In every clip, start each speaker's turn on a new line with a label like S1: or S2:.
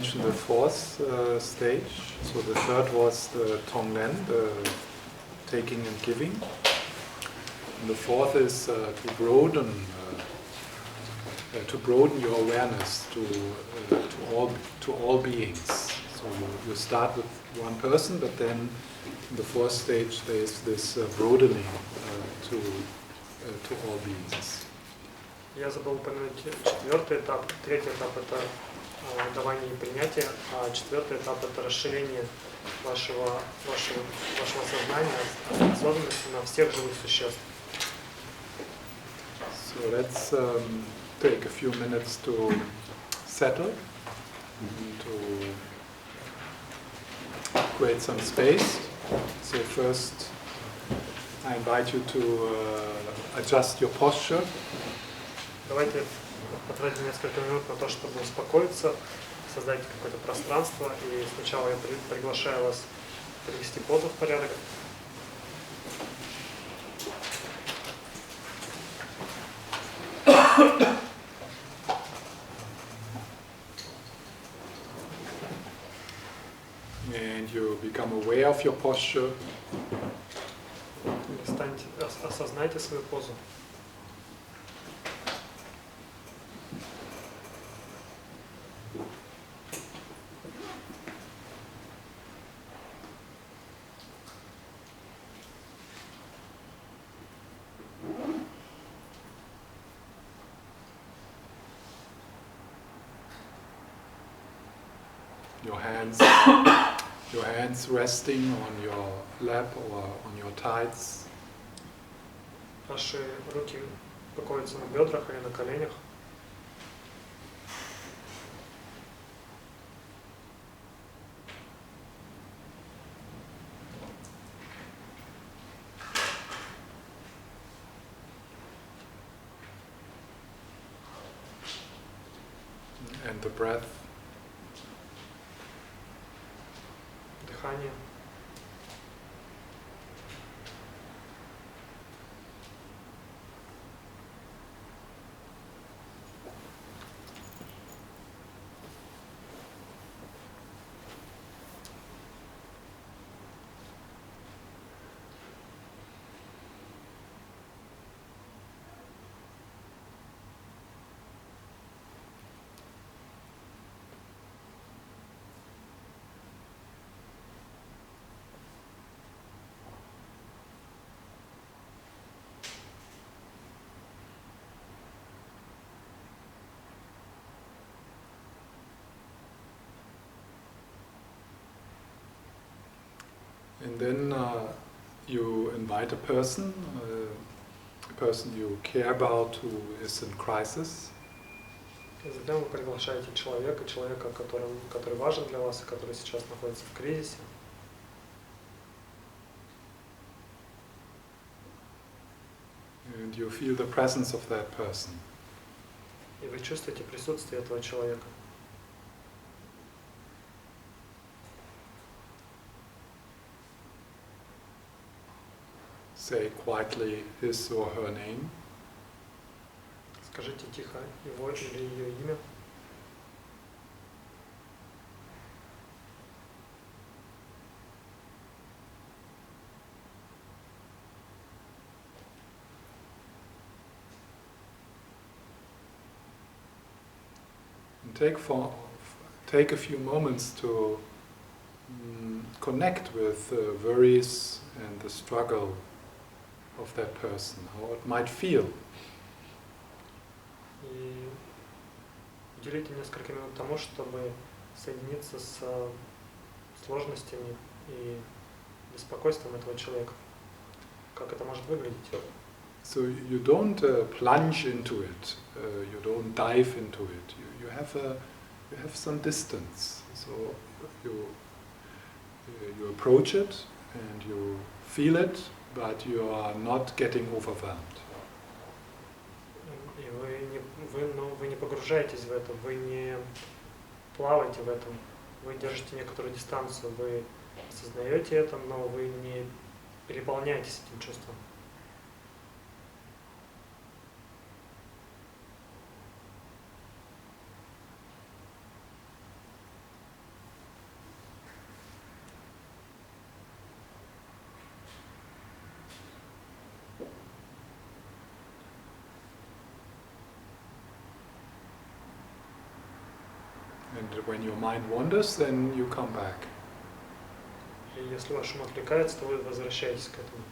S1: The fourth stage. So the third was the Tonglen, the taking and giving. And the fourth is to broaden your awareness to all beings. So you start with one person, but then in the fourth stage there is this broadening to all beings.
S2: Я забыл упомянуть четвертый этап. Третий этап — это давание и принятие, а четвертый этап — это расширение вашего сознания, осознанности на всех живых существ.
S1: So let's take a few minutes to settle, to create some space. So first, I invite you to adjust your posture.
S2: Давайте потратим несколько минут на то, чтобы успокоиться, создать какое-то пространство. И сначала я приглашаю вас привести позу в порядок.
S1: And you become aware of your posture.
S2: Осознайте свою позу.
S1: Your hands resting on your lap or on your thighs.
S2: Ваши руки покоятся на бедрах или на коленях.
S1: And the breath.
S2: Дыхание.
S1: And then you invite a person you care about who is in crisis.
S2: И затем вы приглашаете человека, который важен для вас и который сейчас находится в кризисе.
S1: And you feel the presence of that person.
S2: И вы чувствуете присутствие этого человека.
S1: Say quietly his or her name.
S2: Скажите тихо его или ее имя.
S1: And take a few moments to connect with the worries and the struggle of that person, how it might feel.
S2: И уделите несколько минут тому, чтобы соединиться с сложностями и беспокойством этого человека. Как это может выглядеть?
S1: So you don't plunge into it, you don't dive into it. You have some distance. So you approach it and you feel it, but you are not getting overwhelmed.
S2: И вы не погружаетесь в это, вы не плаваете в этом, вы держите некоторую дистанцию, вы осознаете это, но вы не переполняетесь этим чувством.
S1: And when your mind wanders, then you come back.
S2: И если ваш ум отвлекается, то вы возвращаетесь к этому.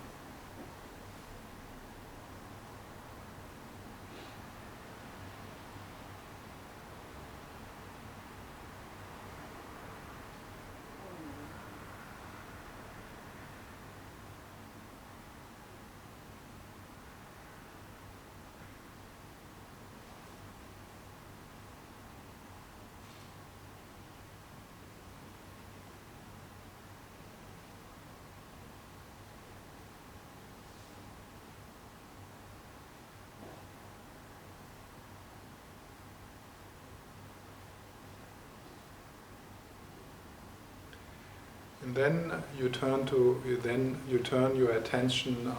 S1: And then you turn your attention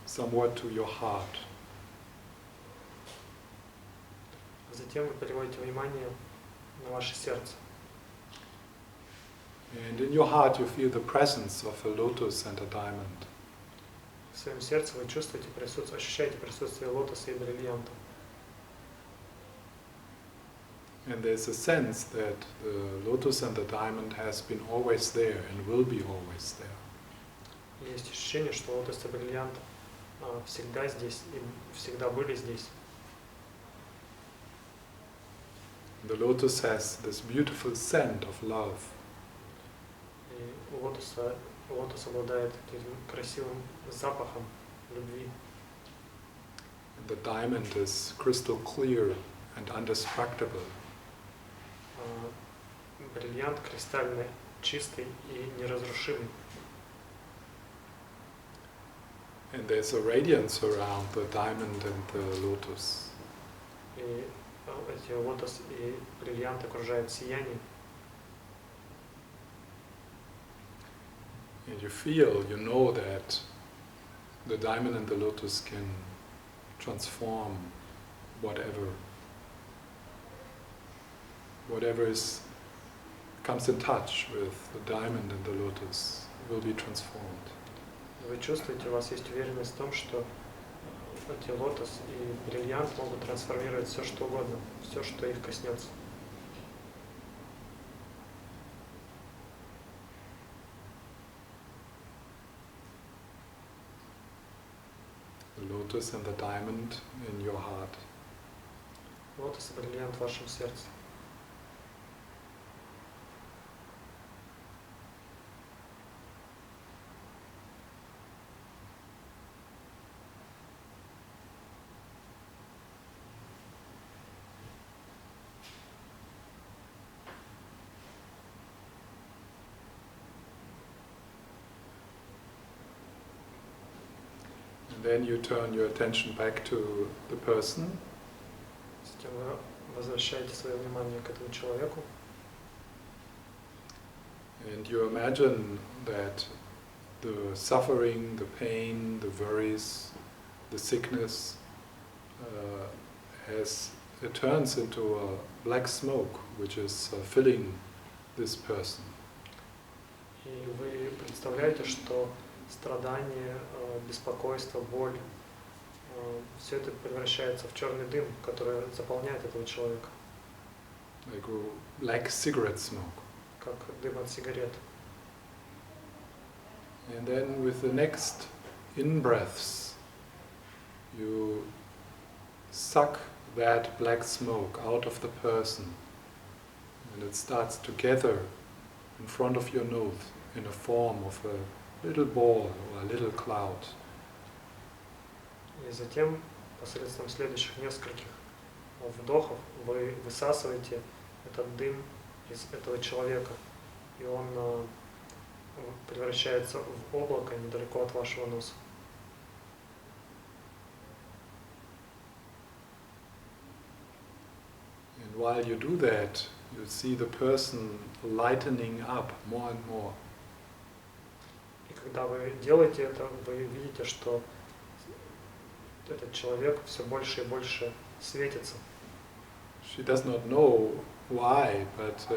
S1: somewhat to your heart.
S2: Затем вы переводите внимание на ваше сердце.
S1: And in your heart you feel the presence of a lotus and a diamond.
S2: В своем сердце вы чувствуете ощущаете присутствие лотоса и бриллианта.
S1: And there's a sense that the lotus and the diamond has been always there and will be always there.
S2: Есть ощущение, что лотос и бриллиант всегда здесь и всегда были здесь.
S1: The lotus has this beautiful scent of love.
S2: И лотос обладает этим красивым запахом любви.
S1: And the diamond is crystal clear and indestructible.
S2: Бриллиант кристально чистый и неразрушимый.
S1: And there's a radiance around the diamond and the lotus.
S2: И эти лотос и бриллиант окружают сияние.
S1: And you know that the diamond and the lotus can transform whatever comes in touch with the diamond and the lotus will be transformed.
S2: Вы чувствуете, у вас есть уверенность в том, что эти лотос и бриллиант могут трансформировать все, что угодно, все, что их коснется.
S1: The lotus and the diamond in your heart.
S2: Лотос и бриллиант в вашем сердце.
S1: And then you turn your attention back to the person.
S2: Затем вы возвращаете свое внимание к этому человеку.
S1: And you imagine that the suffering, the pain, the worries, the sickness it turns into a black smoke which is filling this person.
S2: И вы представляете, что страдание, беспокойство, боль, все это превращается в черный дым, который заполняет этого человека.
S1: Like black cigarette smoke.
S2: Как дым от сигарет.
S1: And then with the next in-breaths, you suck that black smoke out of the person, and it starts to gather in front of your nose in a form of a little ball or a little cloud.
S2: И затем, посредством следующих нескольких вдохов, вы высасываете этот дым из этого человека, и он превращается в облако недалеко от вашего носа.
S1: And while you do that, you see the person lightening up more and more.
S2: И когда вы делаете это, вы видите, что этот человек все больше и больше светится.
S1: She does not know why, but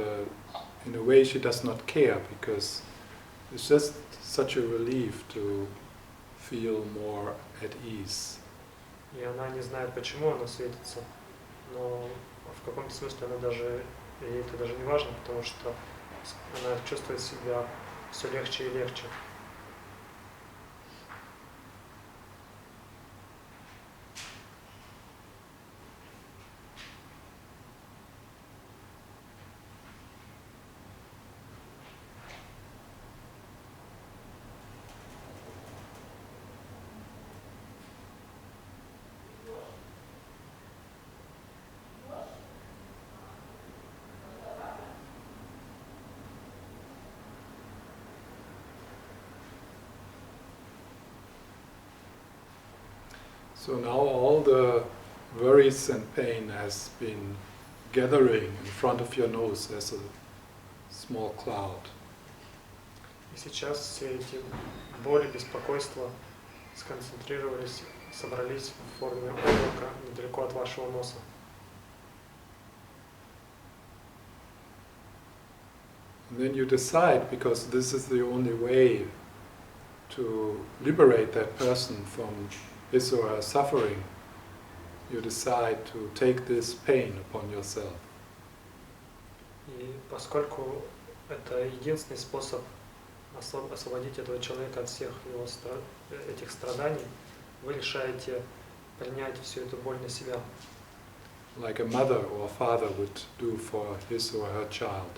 S1: in a way she does not care, because it's just such a relief to feel more at ease.
S2: И она не знает, почему она светится, но в каком-то смысле она даже И это даже не важно, потому что она чувствует себя все легче и легче.
S1: So now all the worries and pain has been gathering in front of your nose as a small cloud.
S2: И сейчас все эти боли, беспокойства сконцентрировались, собрались в форме облака недалеко от вашего носа.
S1: And then you decide, because this is the only way to liberate that person from his or her suffering, you decide to take this pain upon yourself.
S2: И поскольку это единственный способ освободить этого человека от всех его этих страданий, вы решаете принять всю эту боль на себя.
S1: Like a mother or father would do for his or her child.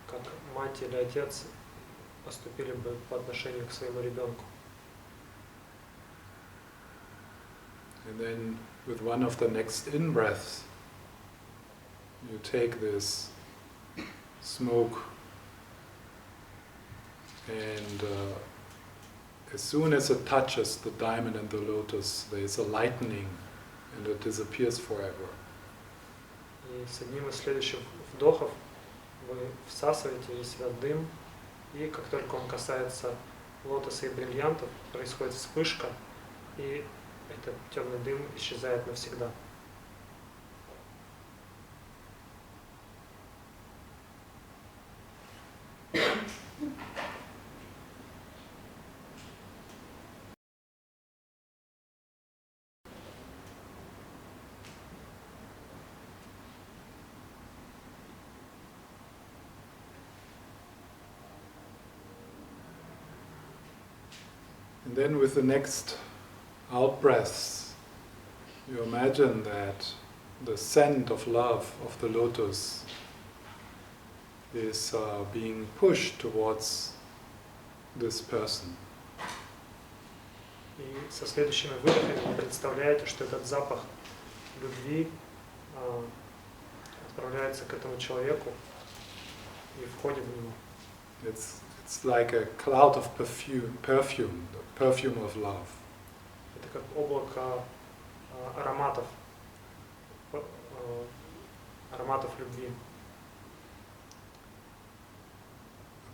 S2: Как мать или отец поступили бы по отношению к своему ребенку.
S1: And then with one of the next in-breaths, you take this smoke and as soon as it touches the diamond and the lotus, there is a lightening and it disappears forever.
S2: И с одним из следующих вдохов вы всасываете в себя дым, и как только он касается лотоса и бриллиантов, происходит вспышка, и этот темный дым исчезает навсегда.
S1: And then with the next out-breaths, you imagine that the scent of love of the lotus is being pushed towards this person.
S2: И со следующими выдохами вы представляете, что этот запах любви отправляется к этому человеку и входит в него.
S1: It's like a cloud of perfume, the perfume of love.
S2: Это как облако ароматов, ароматов любви.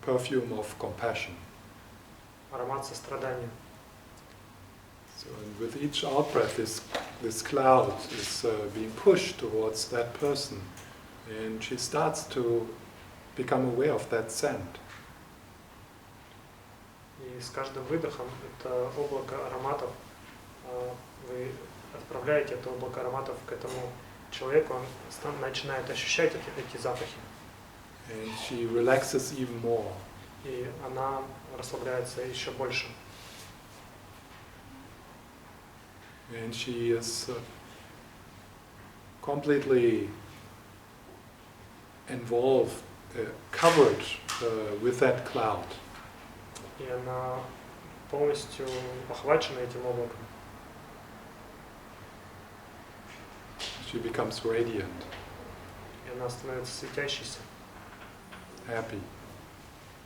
S1: Perfume of compassion.
S2: Аромат сострадания.
S1: So with each out-breath, this cloud is being pushed towards that person, and she starts to become aware of that scent.
S2: И с каждым выдохом это облако ароматов, вы отправляете это облако ароматов к этому человеку, он начинает ощущать эти запахи.
S1: And she relaxes even more.
S2: И она расслабляется еще больше.
S1: And she is completely involved, covered with that cloud.
S2: И она полностью охвачена этим облаком.
S1: She becomes radiant,
S2: И она становится светящейся,
S1: happy.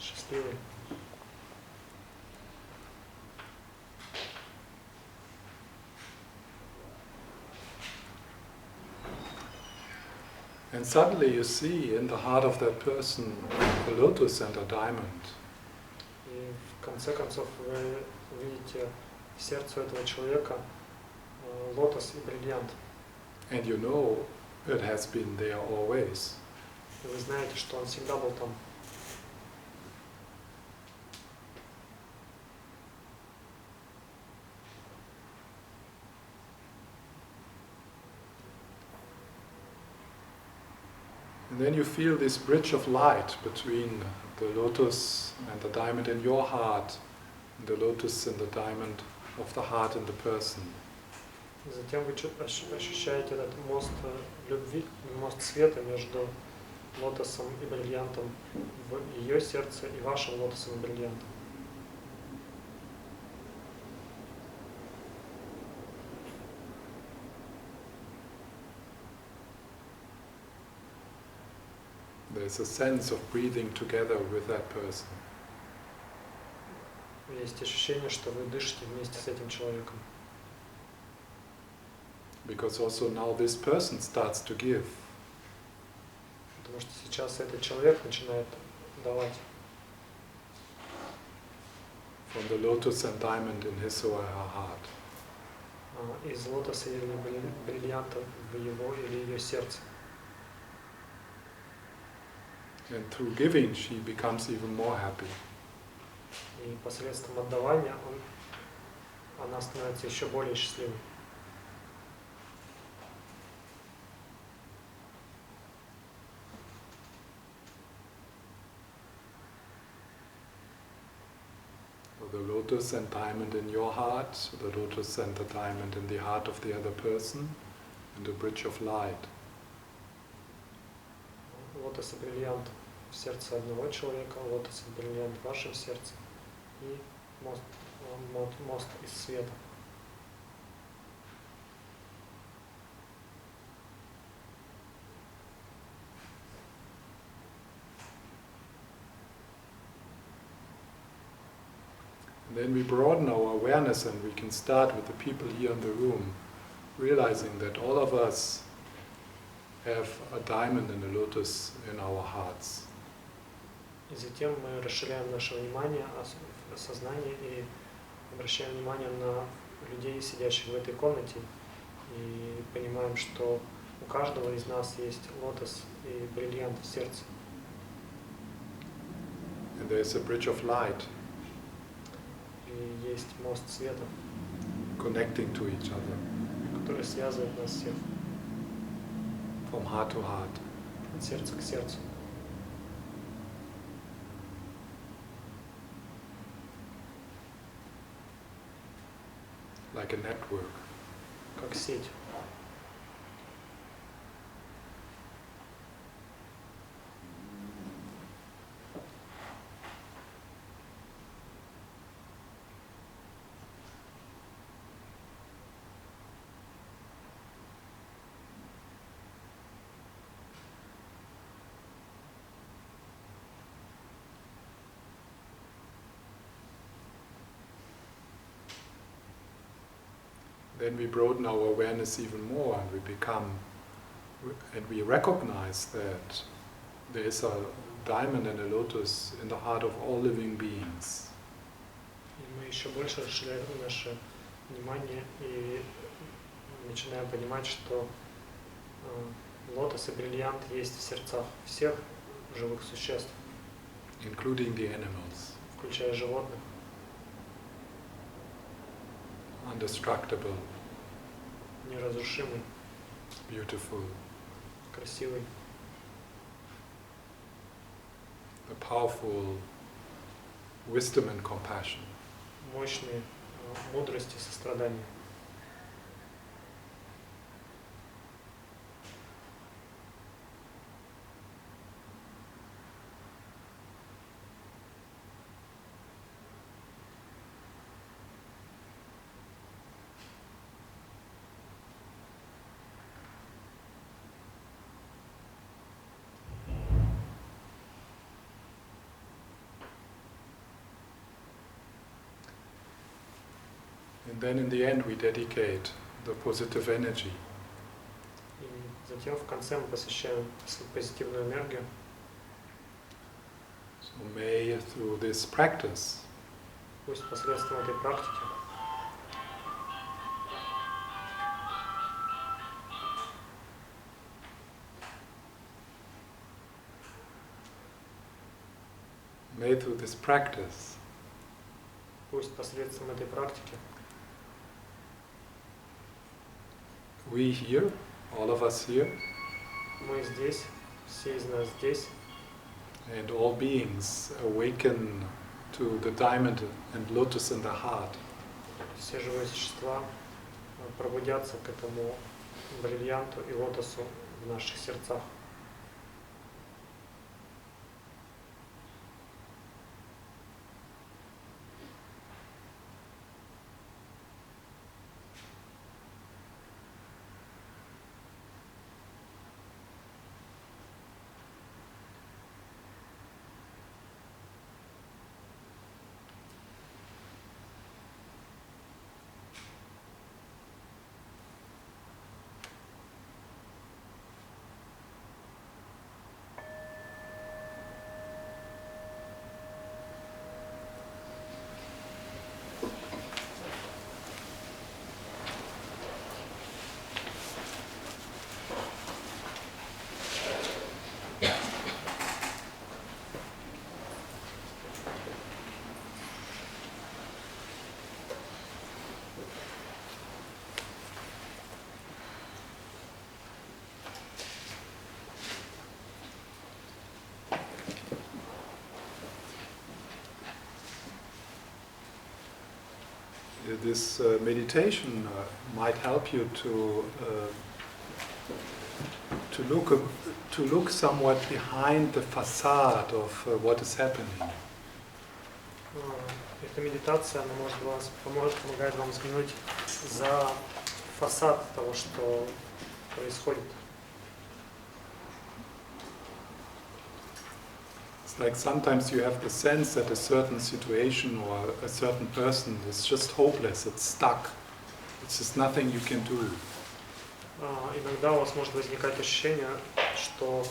S2: счастливой.
S1: And suddenly you see in the heart of that person a lotus and a diamond.
S2: И в конце концов вы видите в сердце этого человека лотос и бриллиант.
S1: And you know it has been there always.
S2: И вы знаете, что он всегда был там.
S1: And then you feel this bridge of light between the lotus and the diamond in your heart, and the lotus and the diamond of the heart in the person.
S2: Затем вы ощущаете этот мост любви, мост света между лотосом и бриллиантом в ее сердце и вашим лотосом и бриллиантом.
S1: There's a sense of breathing together with that person.
S2: Есть ощущение, что вы дышите вместе с этим человеком.
S1: Because also now this person starts to give.
S2: Потому что сейчас этот человек начинает давать.
S1: From the lotus and diamond in his or her heart.
S2: Из лотоса или бриллианта в его или ее сердце.
S1: And through giving she becomes even more happy.
S2: И посредством отдавания она становится еще более счастливой.
S1: The lotus and diamond in your heart, the lotus and the diamond in the heart of the other person, and a bridge of light.
S2: Лотос и бриллиант в сердце одного человека, лотос и бриллиант в вашем сердце и мост из света.
S1: And then we broaden our awareness and we can start with the people here in the room, realizing that all of us have a diamond and a lotus in our hearts.
S2: И затем мы расширяем наше внимание, сознание и обращаем внимание на людей, сидящих в этой комнате, и понимаем, что у каждого из нас есть лотос и бриллиант в сердце.
S1: And there's a bridge of light.
S2: И есть мост света,
S1: connecting to each other.
S2: Который связывает нас всех.
S1: From heart to heart.
S2: От сердца к сердцу.
S1: Like a network.
S2: Как сеть.
S1: Then we broaden our awareness even more and we recognize that there is a diamond and a lotus in the heart of all living beings.
S2: И мы еще больше расширяем наше внимание и начинаем понимать, что лотос и бриллиант есть в сердцах всех живых существ,
S1: including the animals.
S2: Включая животных.
S1: Indestructible.
S2: Неразрушимый.
S1: Beautiful.
S2: Красивый.
S1: The powerful wisdom and compassion.
S2: Мощные мудрость и сострадание.
S1: And then in the end we dedicate the positive energy.
S2: И затем в конце мы посвящаем позитивную энергию.
S1: So may through this practice
S2: Пусть посредством этой практики пусть посредством этой практики
S1: we here, all of us here,
S2: мы здесь, все из нас здесь.
S1: And all beings awaken to the diamond and lotus in the heart.
S2: Все живые существа пробудятся к этому бриллианту и лотосу в наших сердцах.
S1: This meditation might help you to look somewhat behind the facade of what is happening.
S2: Эта медитация, она помогает вам взглянуть за фасад того, что происходит.
S1: It's like sometimes you have the sense that a certain situation or a certain person is just hopeless, it's stuck, it's just nothing you can do.
S2: Иногда у вас может возникать ощущение, что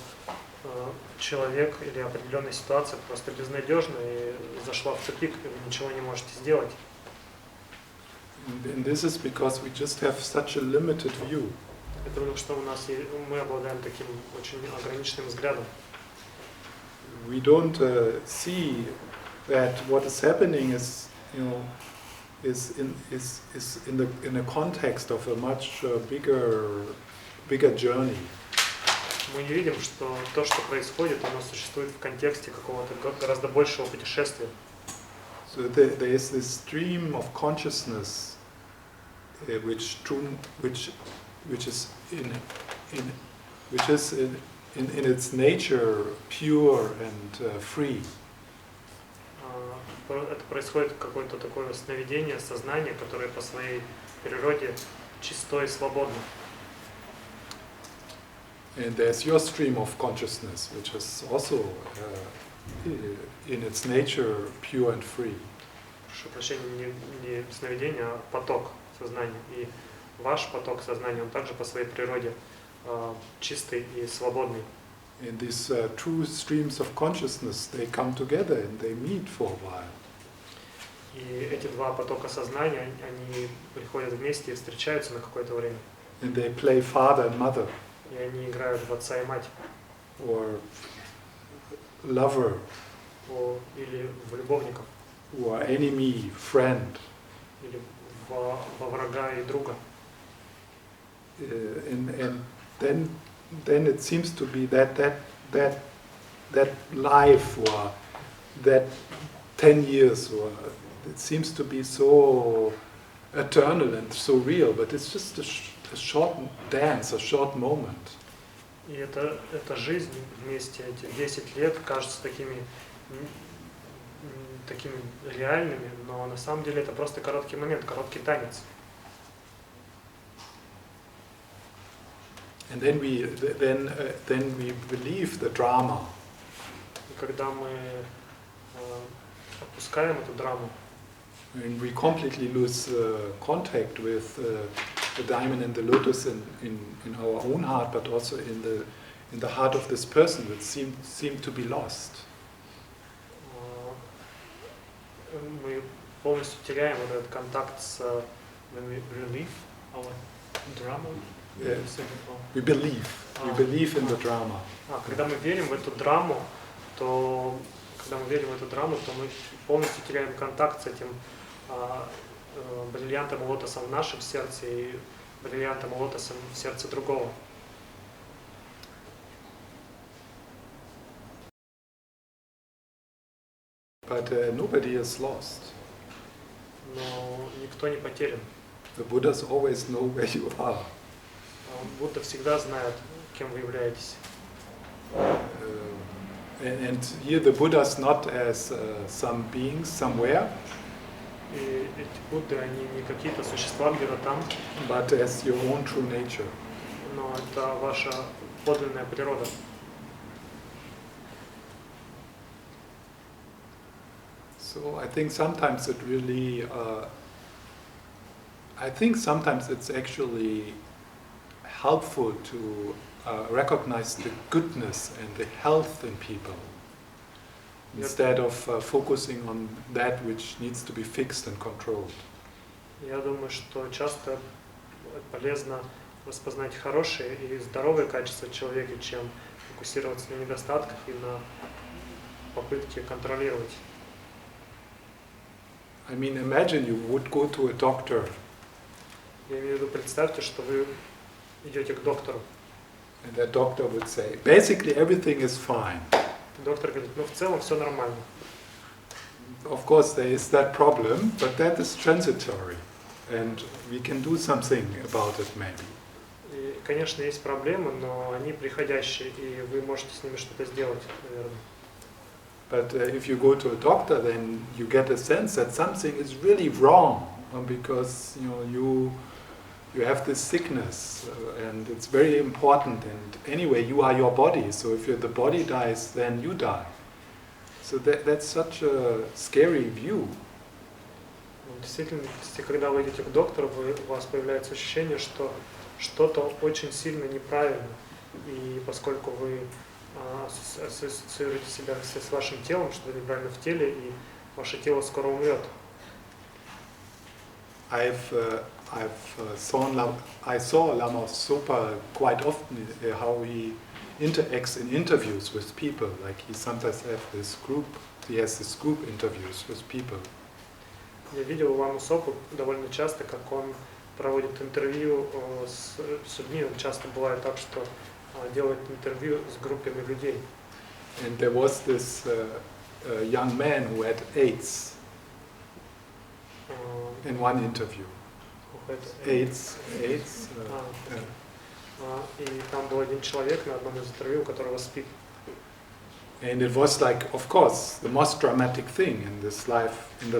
S2: человек или определенная ситуация просто безнадежна и зашла в тупик, и вы ничего не можете сделать.
S1: And this is because we just have such a limited view.
S2: Это потому что мы обладаем таким очень ограниченным взглядом.
S1: We don't see that what is happening is, is in the context of a much bigger journey.
S2: Мы не видим, что то, что происходит, оно существует в контексте какого-то гораздо большего путешествия.
S1: So there is this stream of consciousness, which is in its nature pure and free.
S2: Это происходит какое-то такое сновидение сознания, которое по своей природе чисто и свободно.
S1: And there's your stream of consciousness, which is also in its nature pure and free.
S2: Прошу прощения, не сновидение, а поток сознания. И ваш поток сознания, он также по своей природе чистый и свободный.
S1: And these two streams of consciousness, they come together and they meet for a while.
S2: И эти два потока сознания, они приходят вместе и встречаются на какое-то время.
S1: And they play father and mother.
S2: И они играют в отца и мать.
S1: Or lover.
S2: Или в любовников.
S1: Or enemy, friend.
S2: Или во врага и друга.
S1: And then it seems to be that life or that 10 years or it seems to be so eternal and so real, but it's just a short dance, a short moment.
S2: И эта жизнь вместе, эти 10 лет кажутся такими реальными, но на самом деле это просто короткий момент, короткий танец.
S1: And then we believe the drama.
S2: И когда мы опускаем эту драму,
S1: and we completely lose contact with the diamond and the lotus in our own heart, but also in the heart of this person, which seem to be lost.
S2: Мы полностью теряем вот этот контакт с when we relieve our drama.
S1: We believe in the drama.
S2: Когда мы верим в эту драму, то мы полностью теряем контакт с этим бриллиантом и лотосом в нашем сердце и бриллиантом и лотосом в сердце другого.
S1: But nobody is lost.
S2: Но никто не потерян.
S1: The Buddhas always know where you are.
S2: Будда всегда знает, кем вы являетесь.
S1: And here the Buddhas not as some beings somewhere,
S2: И эти Будды, они не какие-то существа где-то там,
S1: but as your own true nature.
S2: но это ваша подлинная природа.
S1: So I think sometimes it really, I think sometimes it's actually helpful to recognize the goodness and the health in people, instead of focusing on that which needs to be fixed and controlled.
S2: Я думаю, что часто полезно распознать хорошие и здоровые качества человека, чем фокусироваться на недостатках и на попытке контролировать.
S1: I mean, imagine you would go to a doctor.
S2: Я имею в виду, представьте, что вы идете к доктору.
S1: And that doctor would say, basically everything is fine.
S2: Доктор говорит, ну в целом все нормально.
S1: Of course there is that problem, but that is transitory. And we can do something about it maybe.
S2: И, конечно, есть проблемы, но они приходящие, и вы можете с ними что-то сделать, наверное.
S1: But if you go to a doctor, then you get a sense that something is really wrong, because you have this sickness, and it's very important. And anyway, you are your body. So if the body dies, then you die. So that's such a scary view.
S2: Действительно, когда вы идете к доктору, у вас появляется ощущение, что что-то очень сильно неправильно. И поскольку вы ассоциируете себя с вашим телом, что-то неправильно в теле, и ваше тело скоро умрет.
S1: I saw Lama Zopa quite often, how he interacts in interviews with people. Like he sometimes has this group interviews with people.
S2: Я видел Ламу Сопу довольно часто, как он проводит интервью с людьми. Часто бывает так, что делает интервью с группами людей.
S1: And there was this young man who had AIDS in one interview. AIDS.
S2: И там был один человек на одном из интервью, у которого СПИД.
S1: And it was like, of course, the most dramatic thing in the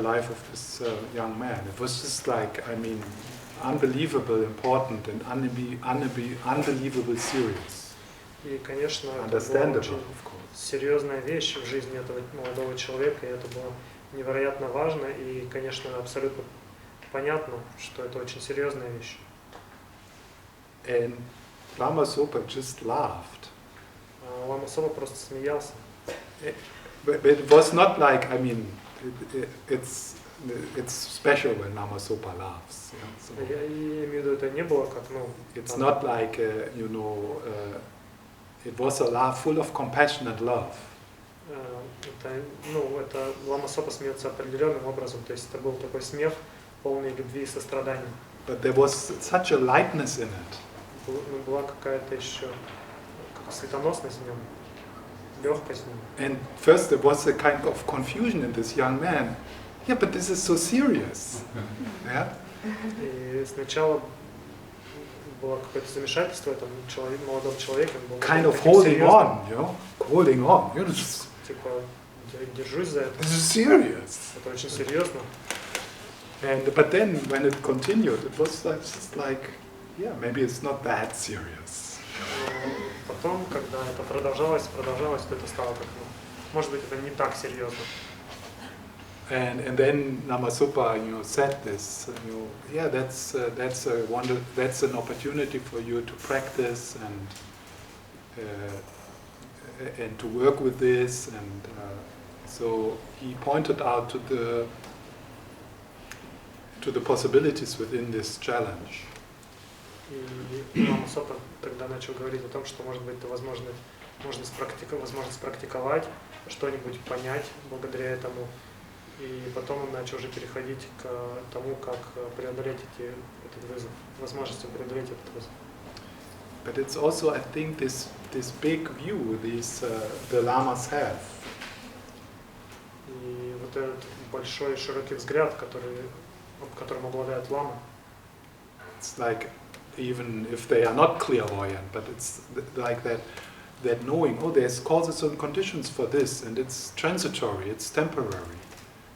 S1: life of this young man. It was just like, I mean, unbelievable important and unbelievable serious.
S2: И, конечно, это была очень серьезная вещь в жизни этого молодого человека, и это было невероятно важно, и, конечно, абсолютно понятно, что это очень серьезная вещь.
S1: And Lama Zopa just laughed.
S2: Лама Сопа просто смеялся.
S1: But it was not like, I mean, it's special when Lama Zopa laughs. So
S2: Я имею в виду, это не было как,
S1: it's not like, it was a laugh full of compassion and love.
S2: Это Лама Сопа смеется определенным образом, то есть это был такой смех, полный любви и сострадания.
S1: But there was such a lightness in it.
S2: Была какая-то еще светоносность в нем, легкость в нем.
S1: And first there was a kind of confusion in this young man. Yeah, but this is so serious. Yeah?
S2: И сначала было какое-то замешательство в этом молодом человеке. Он был
S1: kind of holding on, holding on.
S2: Типа, держусь за это.
S1: This is serious.
S2: Это очень серьезно.
S1: But then when it continued, it was just like, yeah, maybe it's not that serious.
S2: Потом, когда это продолжалось, то это стало как, может быть, это не так серьезно.
S1: And then Lama Zopa, said this. Yeah, that's an opportunity for you to practice and to work with this. And so he pointed out to the possibilities within this challenge.
S2: И Лама Сопа тогда начал говорить о том, что, может быть, это возможность практиковать, что-нибудь понять благодаря этому. И потом он начал уже переходить к тому, как преодолеть этот вызов, возможностью преодолеть этот вызов.
S1: But it's also, I think, this big view the lamas have.
S2: И вот вот этот большой широкий взгляд, которым обладает лама.
S1: It's like, even if they are not clairvoyant, but it's like that knowing, oh, there's causes and conditions for this, and it's transitory, it's temporary.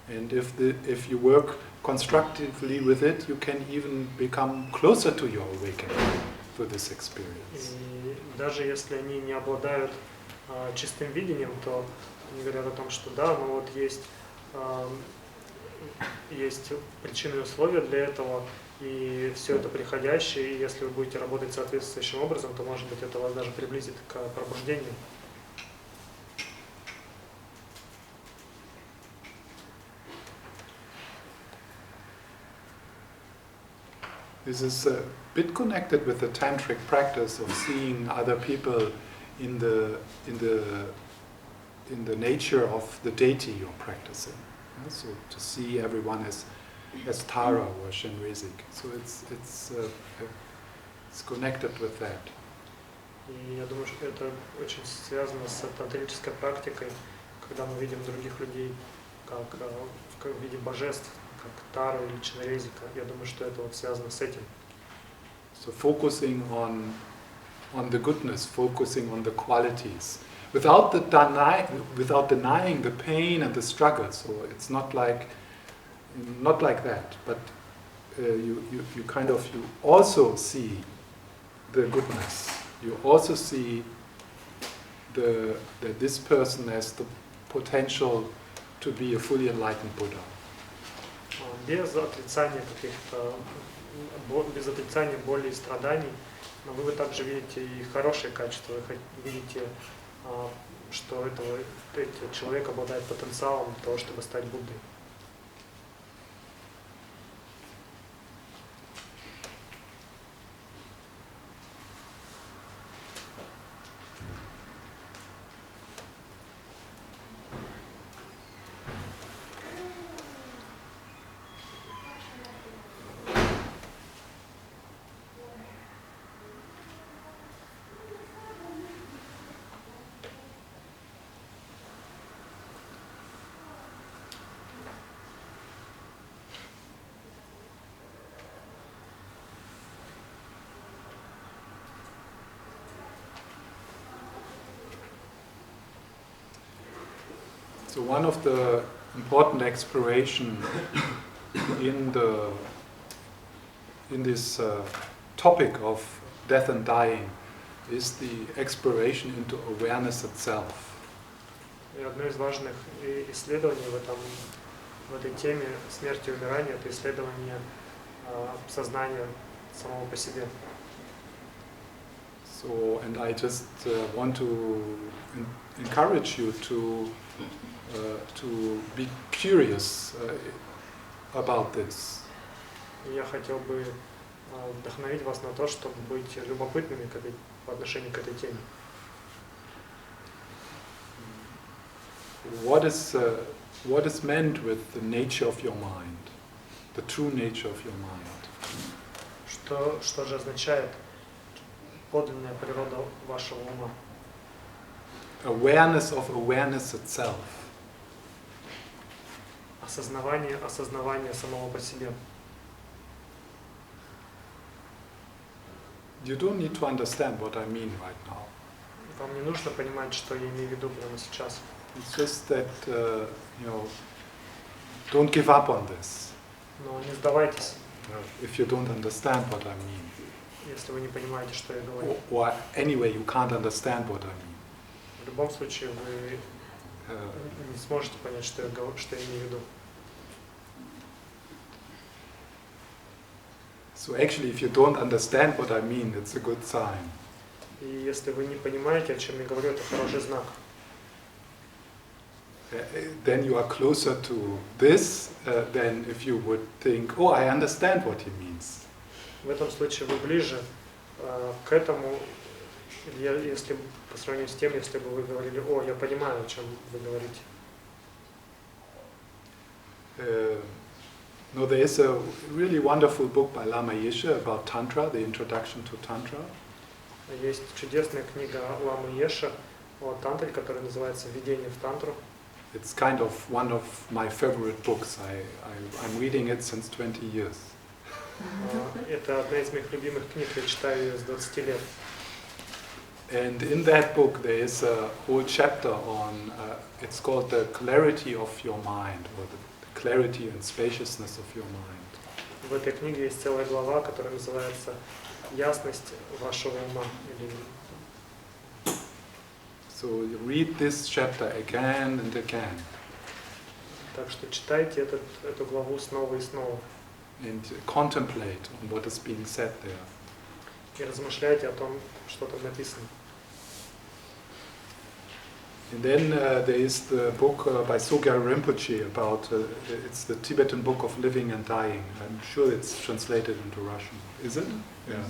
S1: And if you work constructively with it, you can even become closer to your awakening through this experience.
S2: И даже если они не обладают чистым видением, то они говорят о том, что да, но вот есть причины и условия для этого, и все это приходящее, и если вы будете работать соответствующим образом, то, может быть, это вас даже приблизит к пробуждению.
S1: This is a bit connected with the tantric practice of seeing other people in the nature of the deity you're practicing. So to see everyone as Tara or Shenrezik. So it's connected with that.
S2: И я думаю, что это очень связано с тантрической практикой, когда мы видим других людей как в виде божеств, как Тару или Ченрезика. Я думаю, что это вот связано с этим.
S1: So focusing on the goodness, focusing on the qualities, without denying the pain and the struggle. So it's not like that, but you also see the goodness. You also see that this person has the potential to be a fully enlightened Buddha.
S2: Без отрицания боли и страданий, но вы также видите и хорошие качества, вы видите, что этот человек обладает потенциалом для того, чтобы стать Буддой.
S1: So one of the important exploration in this topic of death and dying is the exploration into awareness itself.
S2: И одно из важных исследований в этой теме смерти и умирания — это исследование сознания самого по себе.
S1: So, and I just want to encourage you to be curious about this.
S2: Я хотел бы вдохновить вас на то, чтобы быть любопытными по отношению к этой теме.
S1: What is meant with the nature of your mind, the true nature of your mind?
S2: Что же означает подлинная природа вашего ума?
S1: Awareness of awareness itself.
S2: Осознавание самого по себе.
S1: You don't need to understand what I mean right now.
S2: Вам не нужно понимать, что я имею в виду прямо сейчас.
S1: It's just that don't give up on this.
S2: Но не сдавайтесь,
S1: If you don't understand what I mean.
S2: если вы не понимаете, что я говорю.
S1: Or anyway, you can't understand what I mean.
S2: В любом случае вы не сможете понять, что я имею в виду.
S1: So actually, if you don't understand what I mean, it's a good sign.
S2: И если вы не понимаете, о чем я говорю, это хороший знак.
S1: Then you are closer to this than if you would think, oh, I understand what he means.
S2: В этом случае вы ближе к этому, если по сравнению с тем, если бы вы говорили, о, я понимаю, о чем вы говорите.
S1: No, there is a really wonderful book by Lama Yeshe about Tantra, the introduction to Tantra.
S2: Есть чудесная книга Ламы Йеши о тантре, которая называется «Введение в тантру».
S1: it's kind of one of my favorite books. I'm reading it since 20 years.
S2: Это одна из моих любимых книг, я читаю ее с 20 лет.
S1: And in that book there is a whole chapter on, it's called the clarity of your mind, or the clarity and spaciousness of your mind.
S2: В этой книге есть целая глава, которая называется «Ясность вашего ума».
S1: So you read this chapter again and again.
S2: Так что читайте эту главу снова и снова.
S1: And contemplate on what is being said there.
S2: И размышляйте о том, что там написано.
S1: And then there is the book by Sogyal Rinpoche about, it's the Tibetan book of living and dying. I'm sure it's translated into Russian. Is it? Yeah.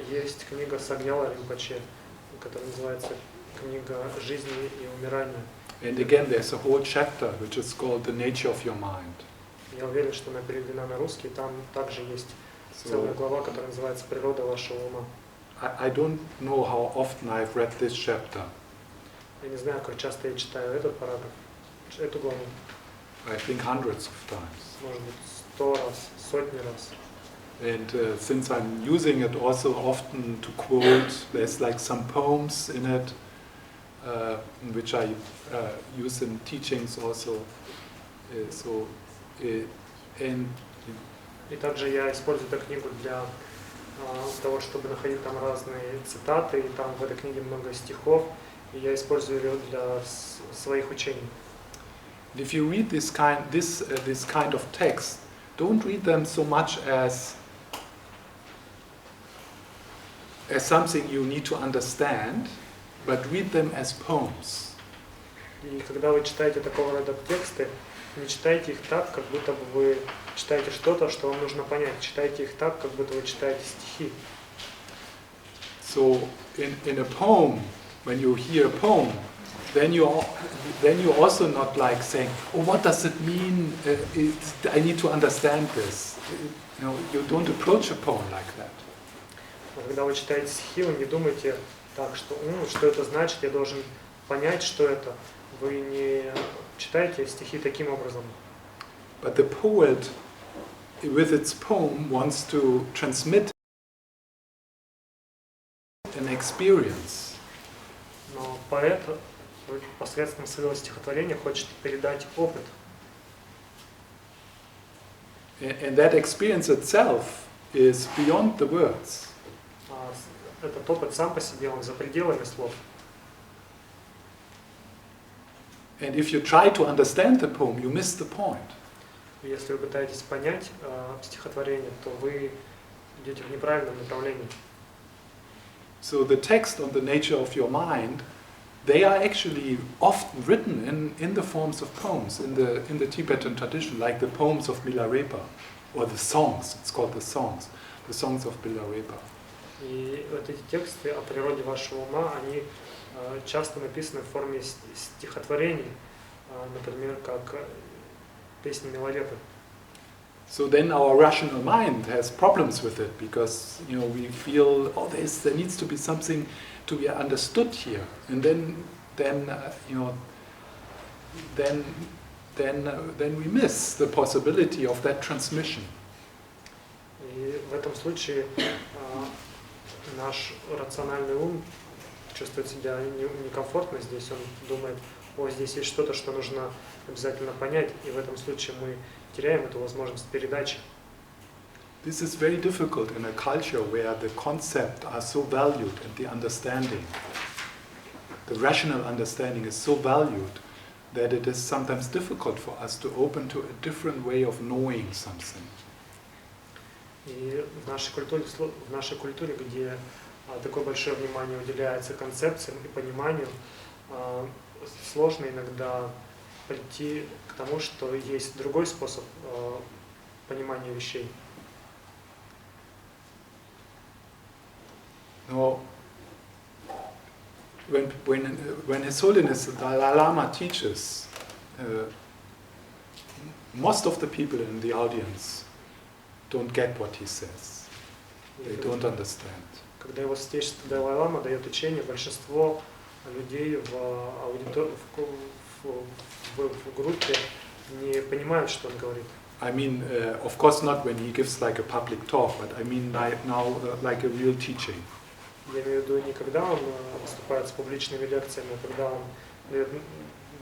S2: Есть книга Согьяла Ринпоче, которая называется «Книга жизни и умирания».
S1: And again, there's a whole chapter which is called The Nature of Your Mind.
S2: Я уверен, что она переведена на русский, там также есть целая глава, которая называется «Природа вашего ума».
S1: I don't know how often I've read this chapter.
S2: Я не знаю, как часто я читаю этот параграф, эту главу.
S1: I think hundreds of times.
S2: Может быть, 100 раз, сотни раз.
S1: And since I'm using it also often to quote, there's like some poems in it, which I use in teachings also. And
S2: И также я использую эту книгу для того, чтобы находить там разные цитаты, и там в этой книге много стихов, и я использую ее для своих учений.
S1: if you read this kind of text, don't read them so much as something you need to understand, but read them as poems.
S2: И когда вы читаете такого рода тексты, не читайте их так, как будто бы вы читаете что-то, что вам нужно понять. Читайте их так, как будто вы читаете стихи.
S1: So in a poem, when you hear a poem, then you're also not like saying, oh, what does it mean? I need to understand this. You don't approach a poem like that.
S2: Когда вы читаете стихи, вы не думаете так, что это значит, я должен понять, что это. Вы не читаете стихи таким образом.
S1: But the poet, with its poem, wants to transmit an experience.
S2: Но поэт посредством своего стихотворения хочет передать опыт.
S1: And that experience itself is beyond the words.
S2: Этот опыт сам по себе, он за пределами слов.
S1: And if you try to understand the poem, you miss the point.
S2: Если вы пытаетесь понять стихотворение, то вы идете в неправильном направлении.
S1: So the text on the nature of your mind, they are actually often written in the forms of poems in the Tibetan tradition, like the poems of Milarepa, or the songs. It's called the songs of Milarepa.
S2: И вот эти тексты о природе вашего ума, они часто написаны в форме стихотворений, например, как песни Миларепы.
S1: So then our rational mind has problems with it because we feel there needs to be something to be understood here, and then we miss the possibility of that transmission.
S2: И в этом случае наш рациональный ум чувствует себя некомфортно здесь, он думает, здесь есть что-то, что нужно обязательно понять, и в этом случае мы теряем эту возможность передачи.
S1: This is very difficult in a culture where the concepts are so valued and the understanding, the rational understanding is so valued that it is sometimes difficult for us to open to a different way of knowing something.
S2: И в нашей культуре, где такое большое внимание уделяется концепциям и пониманию, сложно иногда прийти к тому, что есть другой способ понимания вещей.
S1: Now, when His Holiness the Dalai Lama teaches, most of the people in the audience don't get what he says. They don't understand.
S2: Когда его святейшество Далай-лама дает учение, большинство людей в в группе не понимают, что он говорит.
S1: I mean, of course not when he gives like a public talk, but I mean now like a real teaching.
S2: Я имею в виду не когда он выступает с публичными лекциями, а когда он дает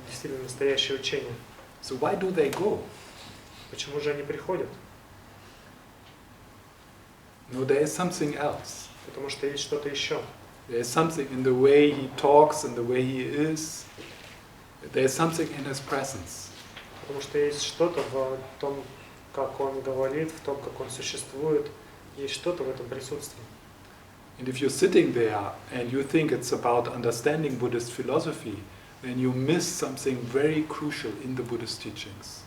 S2: действительно настоящее учение.
S1: So why do they go?
S2: Почему же они приходят?
S1: No, there is something else.
S2: Потому что есть что-то еще.
S1: There is something in the way he talks, in the way he is. There is something in his presence.
S2: Потому что есть что-то в том, как он говорит, в том, как он существует. Есть что-то в этом присутствии.
S1: And if you're sitting there and you think it's about understanding Buddhist philosophy, then you miss something very crucial in the Buddhist teachings.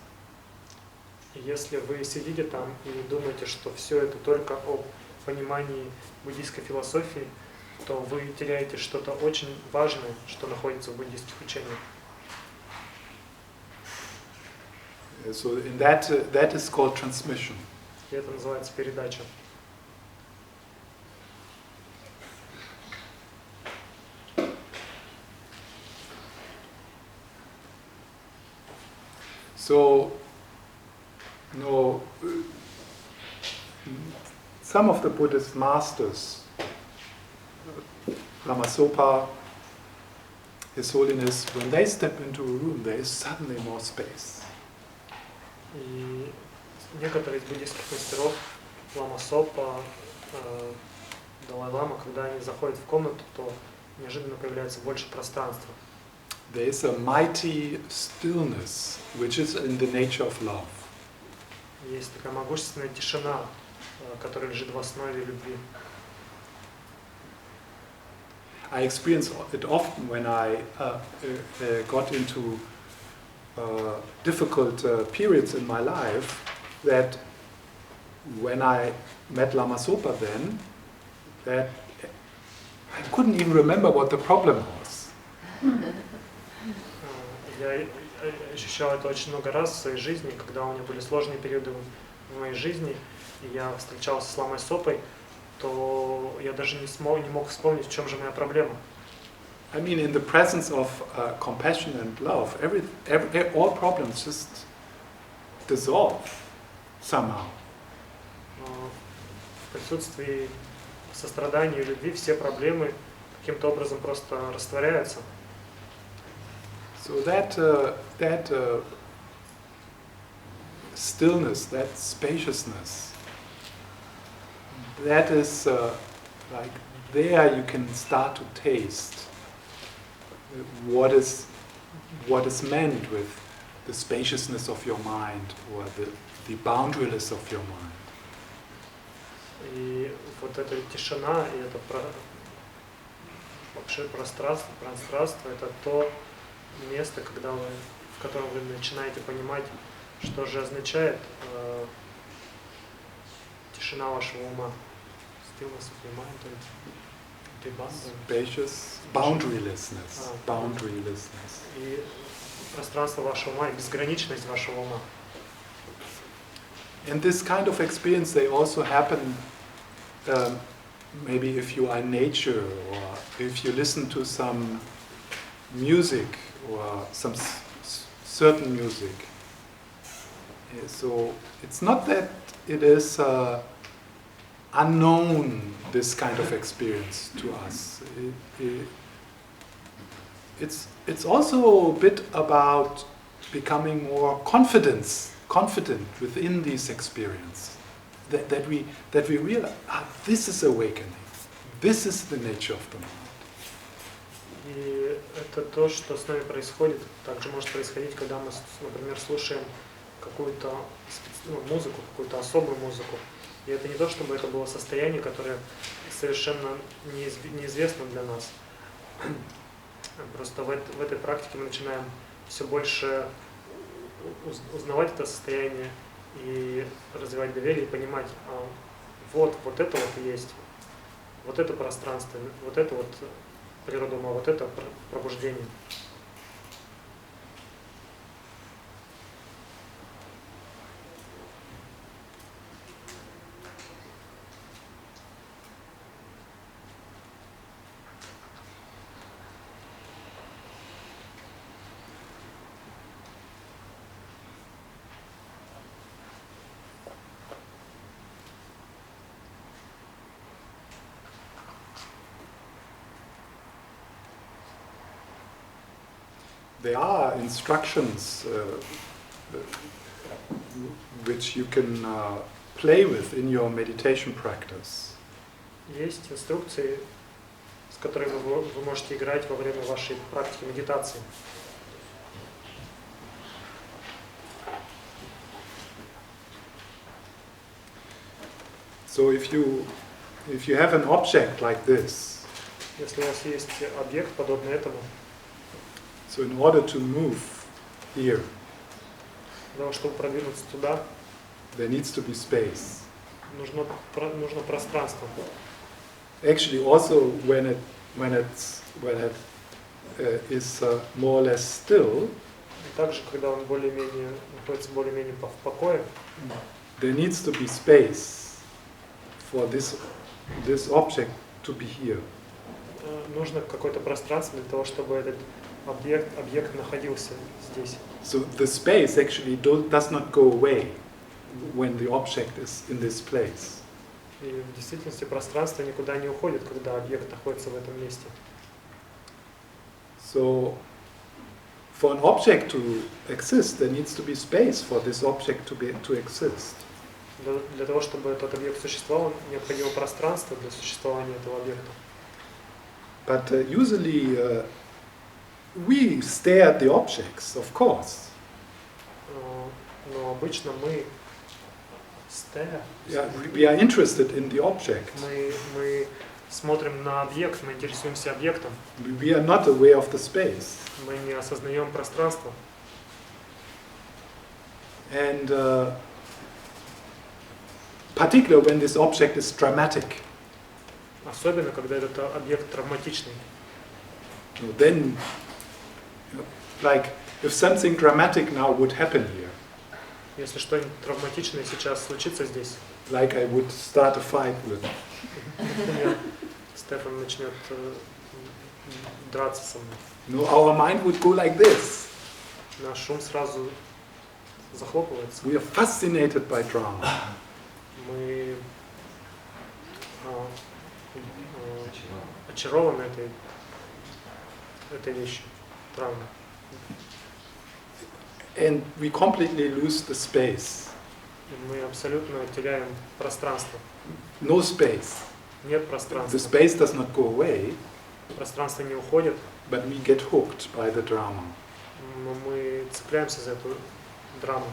S2: Если вы сидите там и думаете, что все это только о понимании буддийской философии, то вы теряете что-то очень важное, что находится в буддийских учениях.
S1: So in that is called transmission.
S2: И это называется передача.
S1: So, no, some of the Buddhist masters, Lama Zopa, His Holiness, when they step into a room, there is suddenly more space.
S2: И некоторые из буддийских мастеров, Лама Сопа, Далай-лама, когда они заходят в комнату, то неожиданно появляется больше пространства.
S1: There is a mighty stillness, which is in the nature of love.
S2: Есть такая могущественная тишина, которая лежит в основе любви.
S1: I experience it often when I got into difficult periods in my life, that when I met Lama Zopa then, that I couldn't even remember what the problem was.
S2: Я ощущал это очень много раз в своей жизни, когда у меня были сложные периоды в моей жизни, и я встречался с Ламой Сопой, то я даже не мог вспомнить, в чем же моя проблема.
S1: I mean, in the presence of compassion and love, all problems just dissolve somehow.
S2: В присутствии сострадания и любви все проблемы каким-то образом просто растворяются.
S1: So that stillness, that spaciousness, that is like there you can start to taste what is meant with the spaciousness of your mind or the boundaryless of your mind.
S2: И вот эта тишина и это пространство, это то место, в котором вы начинаете понимать, что же означает тишина вашего ума. Stillness of your mind.
S1: Spacious, boundarylessness. Boundarylessness.
S2: И пространство вашего ума, и безграничность вашего ума.
S1: And this kind of experience, they also happen maybe if you are in nature or if you listen to some music or some certain music. So it's not that it is unknown, this kind of experience to us. It's also a bit about becoming more confident within this experience. That we realize, this is awakening. This is the nature of the mind.
S2: И это то, что с нами происходит, также может происходить, когда мы, например, слушаем какую-то музыку, какую-то особую музыку. И это не то, чтобы это было состояние, которое совершенно неизвестно для нас. Просто в этой практике мы начинаем все больше узнавать это состояние и развивать доверие, и понимать, вот это вот и есть, вот это пространство, вот это вот природа ума, вот это пробуждение.
S1: there are instructions which you can play with in your meditation practice.
S2: Есть инструкции, с которыми вы можете играть во время вашей практики медитации.
S1: So if you have an object like this,
S2: Если у вас есть объект, подобный этому,
S1: so in order to move here,
S2: для того, чтобы продвинуться туда,
S1: there needs to be space.
S2: нужно пространство.
S1: Actually, also when it is more or less still,
S2: И также, когда он более-менее находится более-менее в покое,
S1: there needs to be space for this object to be here.
S2: нужно какое-то пространство для того, чтобы этот объект находился здесь.
S1: So the space actually does not go away when the object is in this place.
S2: И в действительности пространство никуда не уходит, когда объект находится в этом месте.
S1: So for an object to exist, there needs to be space for this object to exist.
S2: Для того, чтобы этот объект существовал, необходимо пространство для существования этого объекта.
S1: But usually we stare at the objects, of course.
S2: Но обычно мы
S1: We are interested in the object.
S2: мы смотрим на объект, мы интересуемся объектом.
S1: We are not aware of the space.
S2: Мы не осознаем пространство.
S1: And particularly when this object is dramatic.
S2: Особенно, когда этот объект травматичный.
S1: Then, like, if something dramatic now would happen here,
S2: Если что-нибудь травматичное сейчас случится здесь,
S1: like I would start a fight with,
S2: например, Стефан начнет драться со мной,
S1: our mind would go like this.
S2: наш ум сразу захлопывается.
S1: We are fascinated by drama.
S2: Мы очарованы этой вещью, травмой.
S1: And we completely lose the space.
S2: И мы абсолютно теряем пространство.
S1: No space.
S2: Нет
S1: The
S2: пространства.
S1: space does not go away,
S2: Пространство не уходит,
S1: but we get hooked by the drama.
S2: но мы цепляемся за эту драму.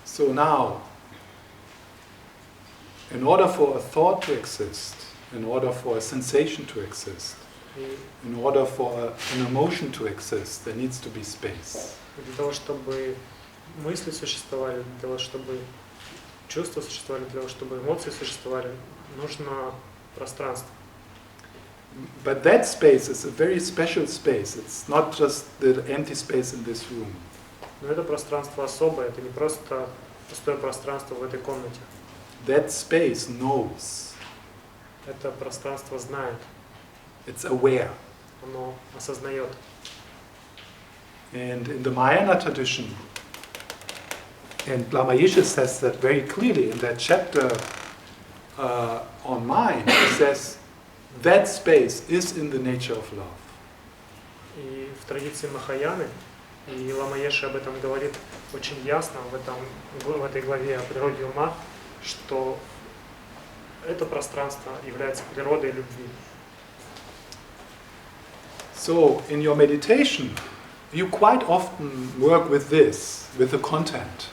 S1: So now, in order for a thought to exist, in order for a sensation to exist,
S2: И
S1: in order for an emotion to exist, there needs to be space.
S2: для того, чтобы мысли существовали, для того, чтобы чувства существовали, для того, чтобы эмоции существовали, нужно пространство.
S1: But that space is a very special space. It's not just the empty space in this room.
S2: Но это пространство особое, это не просто пустое пространство в этой комнате.
S1: That space knows.
S2: Это пространство знает,
S1: It's aware.
S2: оно осознает.
S1: And in the Mahayana tradition, and Lama Yeshe says that very clearly in that chapter on mind, he says that space is in the nature of love.
S2: И в традиции Махаяны, и Лама Йеше об этом говорит очень ясно в этой главе о природе ума, что это пространство является природой любви.
S1: So in your meditation, you quite often work with this, with the content.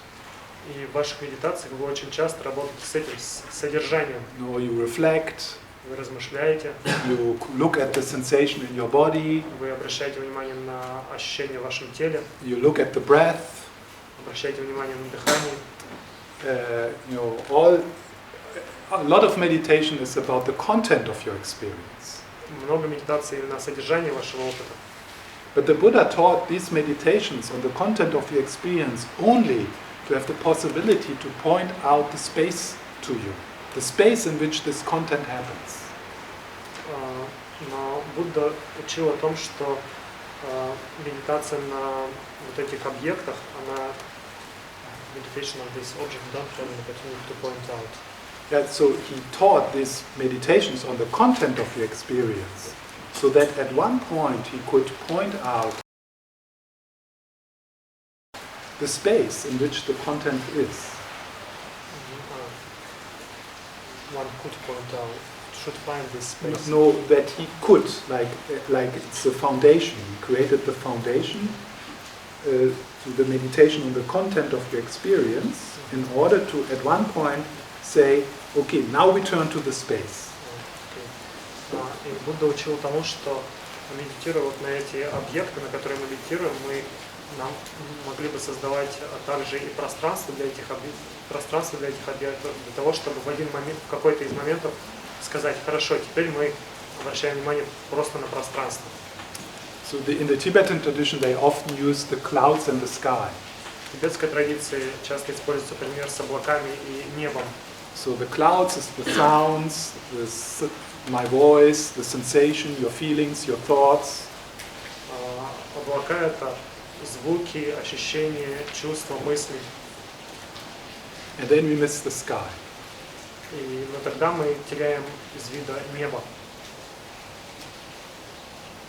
S2: И в ваших медитациях вы очень часто работаете с этим, с содержанием.
S1: You reflect,
S2: Вы размышляете,
S1: you look at the sensation in your body,
S2: вы обращаете внимание на ощущения в вашем теле,
S1: you look at the breath,
S2: обращаете внимание на дыхание.
S1: A lot of meditation is about the content of your experience.
S2: Много медитаций на содержание вашего опыта.
S1: But the Buddha taught these meditations on the content of your experience only to have the possibility to point out the space to you, the space in which this content happens.
S2: Но Будда учил о том, что медитация на вот этих объектах, она meditation on this object don't have an opportunity to point out.
S1: Yeah, so he taught these meditations on the content of your experience, so that at one point he could point out the space in which the content is.
S2: One could point out, should find this space.
S1: No, that he could, like it's a foundation. He created the foundation to the meditation on the content of the experience in order to, at one point, say, okay, now we turn to the space.
S2: И Будда учил тому, что медитируя вот на эти объекты, на которые мы медитируем, нам могли бы создавать также и пространство для этих объектов, для того, чтобы в один момент, в какой-то из моментов сказать, хорошо, теперь мы обращаем внимание просто на пространство.
S1: So in the Tibetan tradition, they often use the clouds and the sky.
S2: В тибетской традиции часто используется пример с облаками и небом.
S1: So the clouds is the sounds, my voice, the sensation, your feelings, your thoughts.
S2: Облака — это звуки, ощущения, чувства, мысли.
S1: And then we miss the sky.
S2: Но тогда мы теряем из вида небо.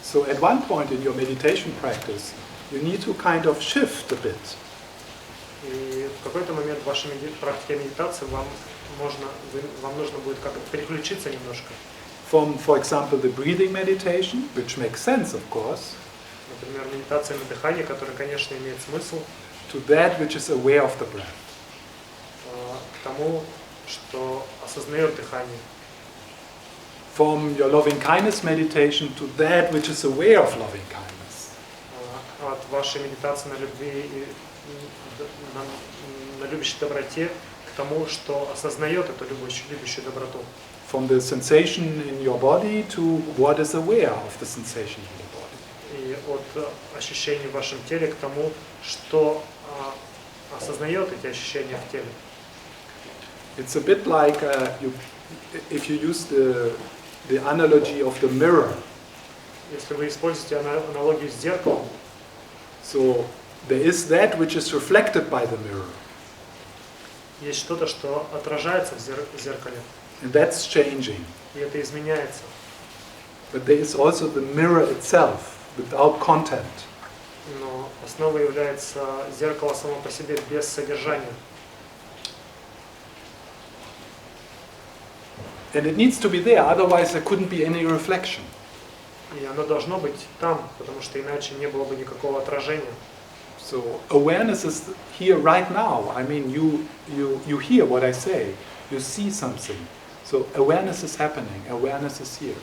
S1: So at one point in your meditation practice, you need to kind of shift a bit.
S2: И в какой-то момент в вашей практике медитации вам нужно будет как-то переключиться немножко.
S1: From, for example, the breathing meditation, which makes sense, of course,
S2: например, медитация на дыхание, которая, конечно, имеет смысл,
S1: to that which is aware of the breath.
S2: К тому, что осознает дыхание.
S1: From your loving kindness meditation to that which is aware of loving kindness.
S2: От вашей медитации на любви и на любящей доброте к тому, что осознает эту любящую доброту.
S1: From the sensation in your body to what is aware of the sensation in your body.
S2: И от ощущений в вашем теле к тому, что осознает эти ощущения в теле.
S1: It's a bit like if you use the analogy of the mirror.
S2: Если вы используете аналогию с зеркалом,
S1: so there is that which is reflected by the mirror.
S2: Есть что-то, что отражается в зеркале.
S1: And that's changing.
S2: И это изменяется.
S1: But there is also the mirror itself, without content.
S2: Но основой является зеркало само по себе без содержания.
S1: And it needs to be there, otherwise there couldn't be any reflection.
S2: И оно должно быть там, потому что иначе не было бы никакого отражения.
S1: So awareness is here right now. I mean, you hear what I say, you see something. So awareness is happening, awareness is here.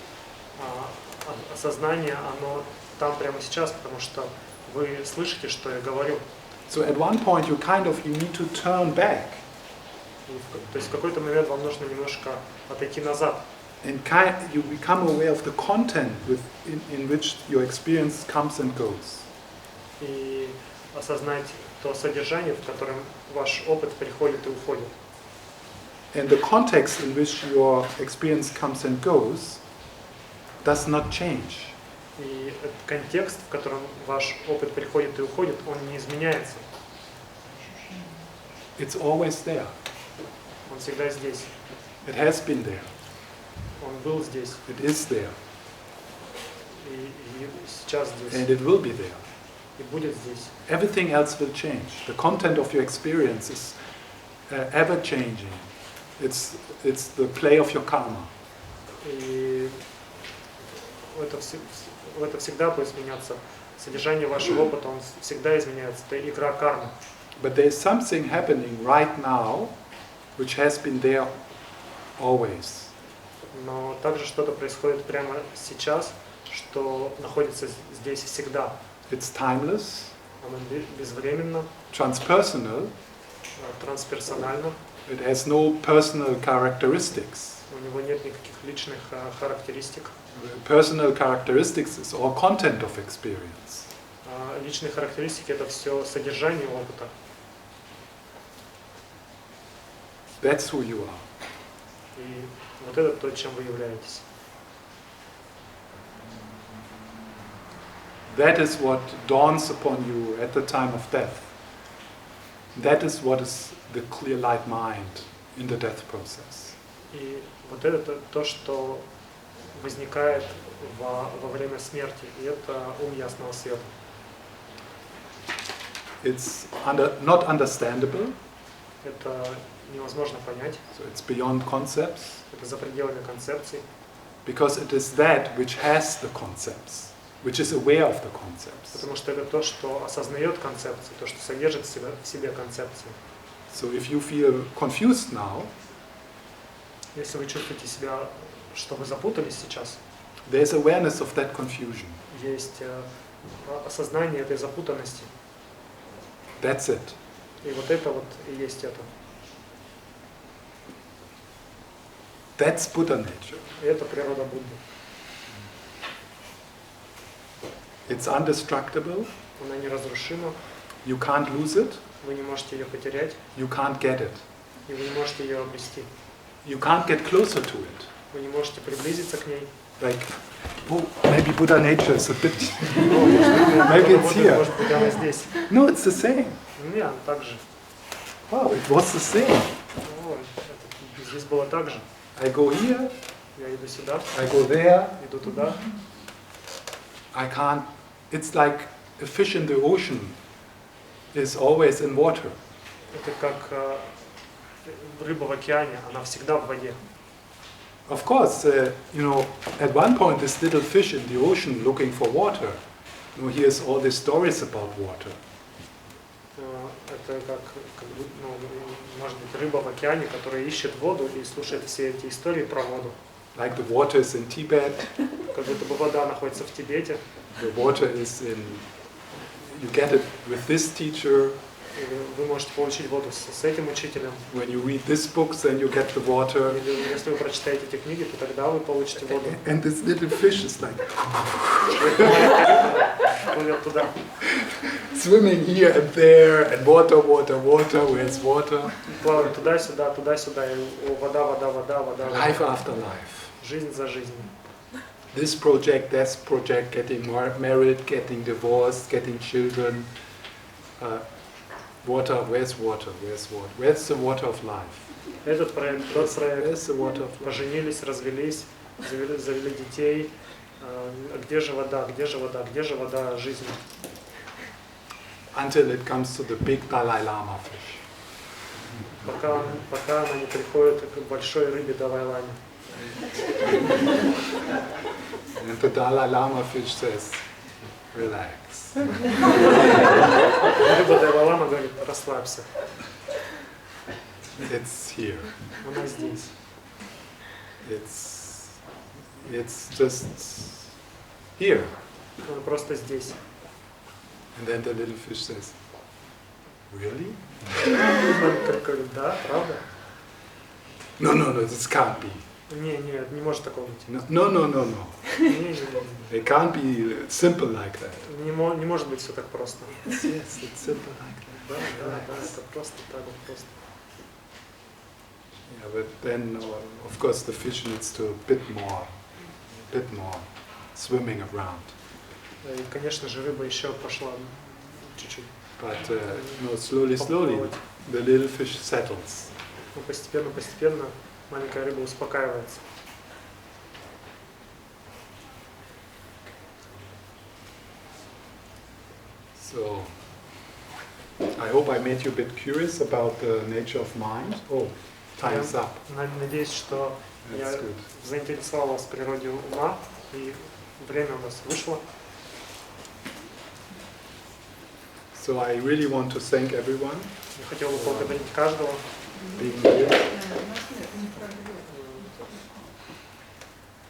S2: Осознание, оно там прямо сейчас, потому что вы слышите, что я говорю.
S1: So at one point you need to turn back.
S2: То есть в какой-то момент вам нужно немножко отойти назад.
S1: And you become aware of the content in which your experience comes and goes.
S2: И осознать то содержание, в котором ваш опыт приходит и уходит.
S1: And the context in which your experience comes and goes does not change.
S2: И этот контекст, в котором ваш опыт приходит и уходит, он не изменяется.
S1: It's always there.
S2: Он всегда здесь.
S1: It has been there.
S2: Он был здесь.
S1: It is there.
S2: И сейчас здесь.
S1: And it will be there.
S2: И будет здесь.
S1: Everything else will change. The content of your experience is ever changing. It's the play of your karma.
S2: И это всегда будет меняться. Содержание вашего опыта, он всегда изменяется. Это игра кармы.
S1: But there is something happening right now, which has been there always.
S2: Но также что-то происходит прямо сейчас, что находится здесь всегда.
S1: It's timeless.
S2: Оно безвременно.
S1: Transpersonal.
S2: Трансперсонально.
S1: It has no personal characteristics.
S2: У него нет никаких личных характеристик.
S1: Personal characteristics is all content of experience.
S2: Личные характеристики — это все содержание опыта.
S1: That's who you are.
S2: И вот это то, чем вы являетесь.
S1: That is what dawns upon you at the time of death. That is what is the clear light mind in the death process.
S2: И вот это то, что возникает во время смерти, и это ум ясного света.
S1: It's not understandable.
S2: Это невозможно понять.
S1: So it's beyond concepts.
S2: Это за пределами концепций.
S1: Because it is that which has the concepts, which is aware of the concepts.
S2: Потому что это то, что осознает концепции, то, что содержит в себе концепции.
S1: So if you feel confused now,
S2: если вы чувствуете себя, что вы запутались сейчас,
S1: there is awareness of that confusion.
S2: есть осознание этой запутанности.
S1: That's it.
S2: И вот это вот и есть это.
S1: That's Buddha nature.
S2: И это природа Будды.
S1: It's indestructible.
S2: Она неразрушима.
S1: You can't lose it.
S2: Вы не можете ее потерять.
S1: You can't get it.
S2: И вы не можете ее обрести.
S1: You can't get closer to it.
S2: Вы не можете приблизиться к ней.
S1: Like, oh, maybe Buddha nature is a bit. Maybe it's here.
S2: Может быть, она здесь.
S1: No, it's the same.
S2: Нет, так же.
S1: Wow, it was the same.
S2: Здесь было так же.
S1: I go here.
S2: Я иду сюда.
S1: I go there.
S2: Иду туда.
S1: I can't. It's like a fish in the ocean is always in water.
S2: Это как рыба в океане, она всегда в воде.
S1: Of course, at one point this little fish in the ocean looking for water, hears all these stories about water.
S2: Это как может быть, рыба в океане, которая ищет воду и слушает все эти истории про воду.
S1: Like the water is in Tibet.
S2: Как будто бы вода находится в Тибете.
S1: The water is in. You get it with this teacher.
S2: Вы можете получить воду с этим учителем.
S1: When you read this book, then you get the water.
S2: Или если вы прочитаете эти книги, то тогда вы получите воду.
S1: And this little fish is like
S2: плывет туда.
S1: Swimming here and there, and water, water, water. Where's water?
S2: Плавает туда-сюда, туда-сюда, и вода, вода, вода, вода.
S1: Life after life.
S2: Жизнь за жизнью.
S1: This project, that project, getting married, getting divorced, getting children. Water, where's water? Where's water? Where's the water of life?
S2: Этот проект, тот проект.
S1: Where's the water of life?
S2: Поженились, развелись, завели детей. Где же вода? Где же вода? Где же вода жизни?
S1: Until it comes to the big Dalai Lama fish.
S2: Пока она не приходит к большой рыбе Далай-Ламе.
S1: And the Dalai Lama fish says, relax.
S2: Рыба Далай-Лама говорит, расслабься.
S1: It's here.
S2: Она здесь.
S1: It's just here.
S2: Она просто здесь.
S1: And then the little fish says, really?
S2: Он говорит, да, правда?
S1: No, this can't be.
S2: Не может такого быть.
S1: No.
S2: Не.
S1: It can't be simple like that.
S2: Не может быть все так просто.
S1: Yes, it's simple like that.
S2: Да, это просто так вот просто.
S1: Yeah, but then, of course, the fish needs to a bit more swimming around.
S2: И, конечно же, рыба еще пошла чуть-чуть.
S1: But slowly, the little fish settles.
S2: Но постепенно маленькая рыба успокаивается.
S1: So, I hope I made you a bit curious about the nature of mind. Oh, time's up.
S2: Надеюсь, что я заинтересовал вас в природе ума, и время у нас вышло.
S1: So I really want to thank everyone.
S2: Я хотел бы поблагодарить каждого.
S1: Being here.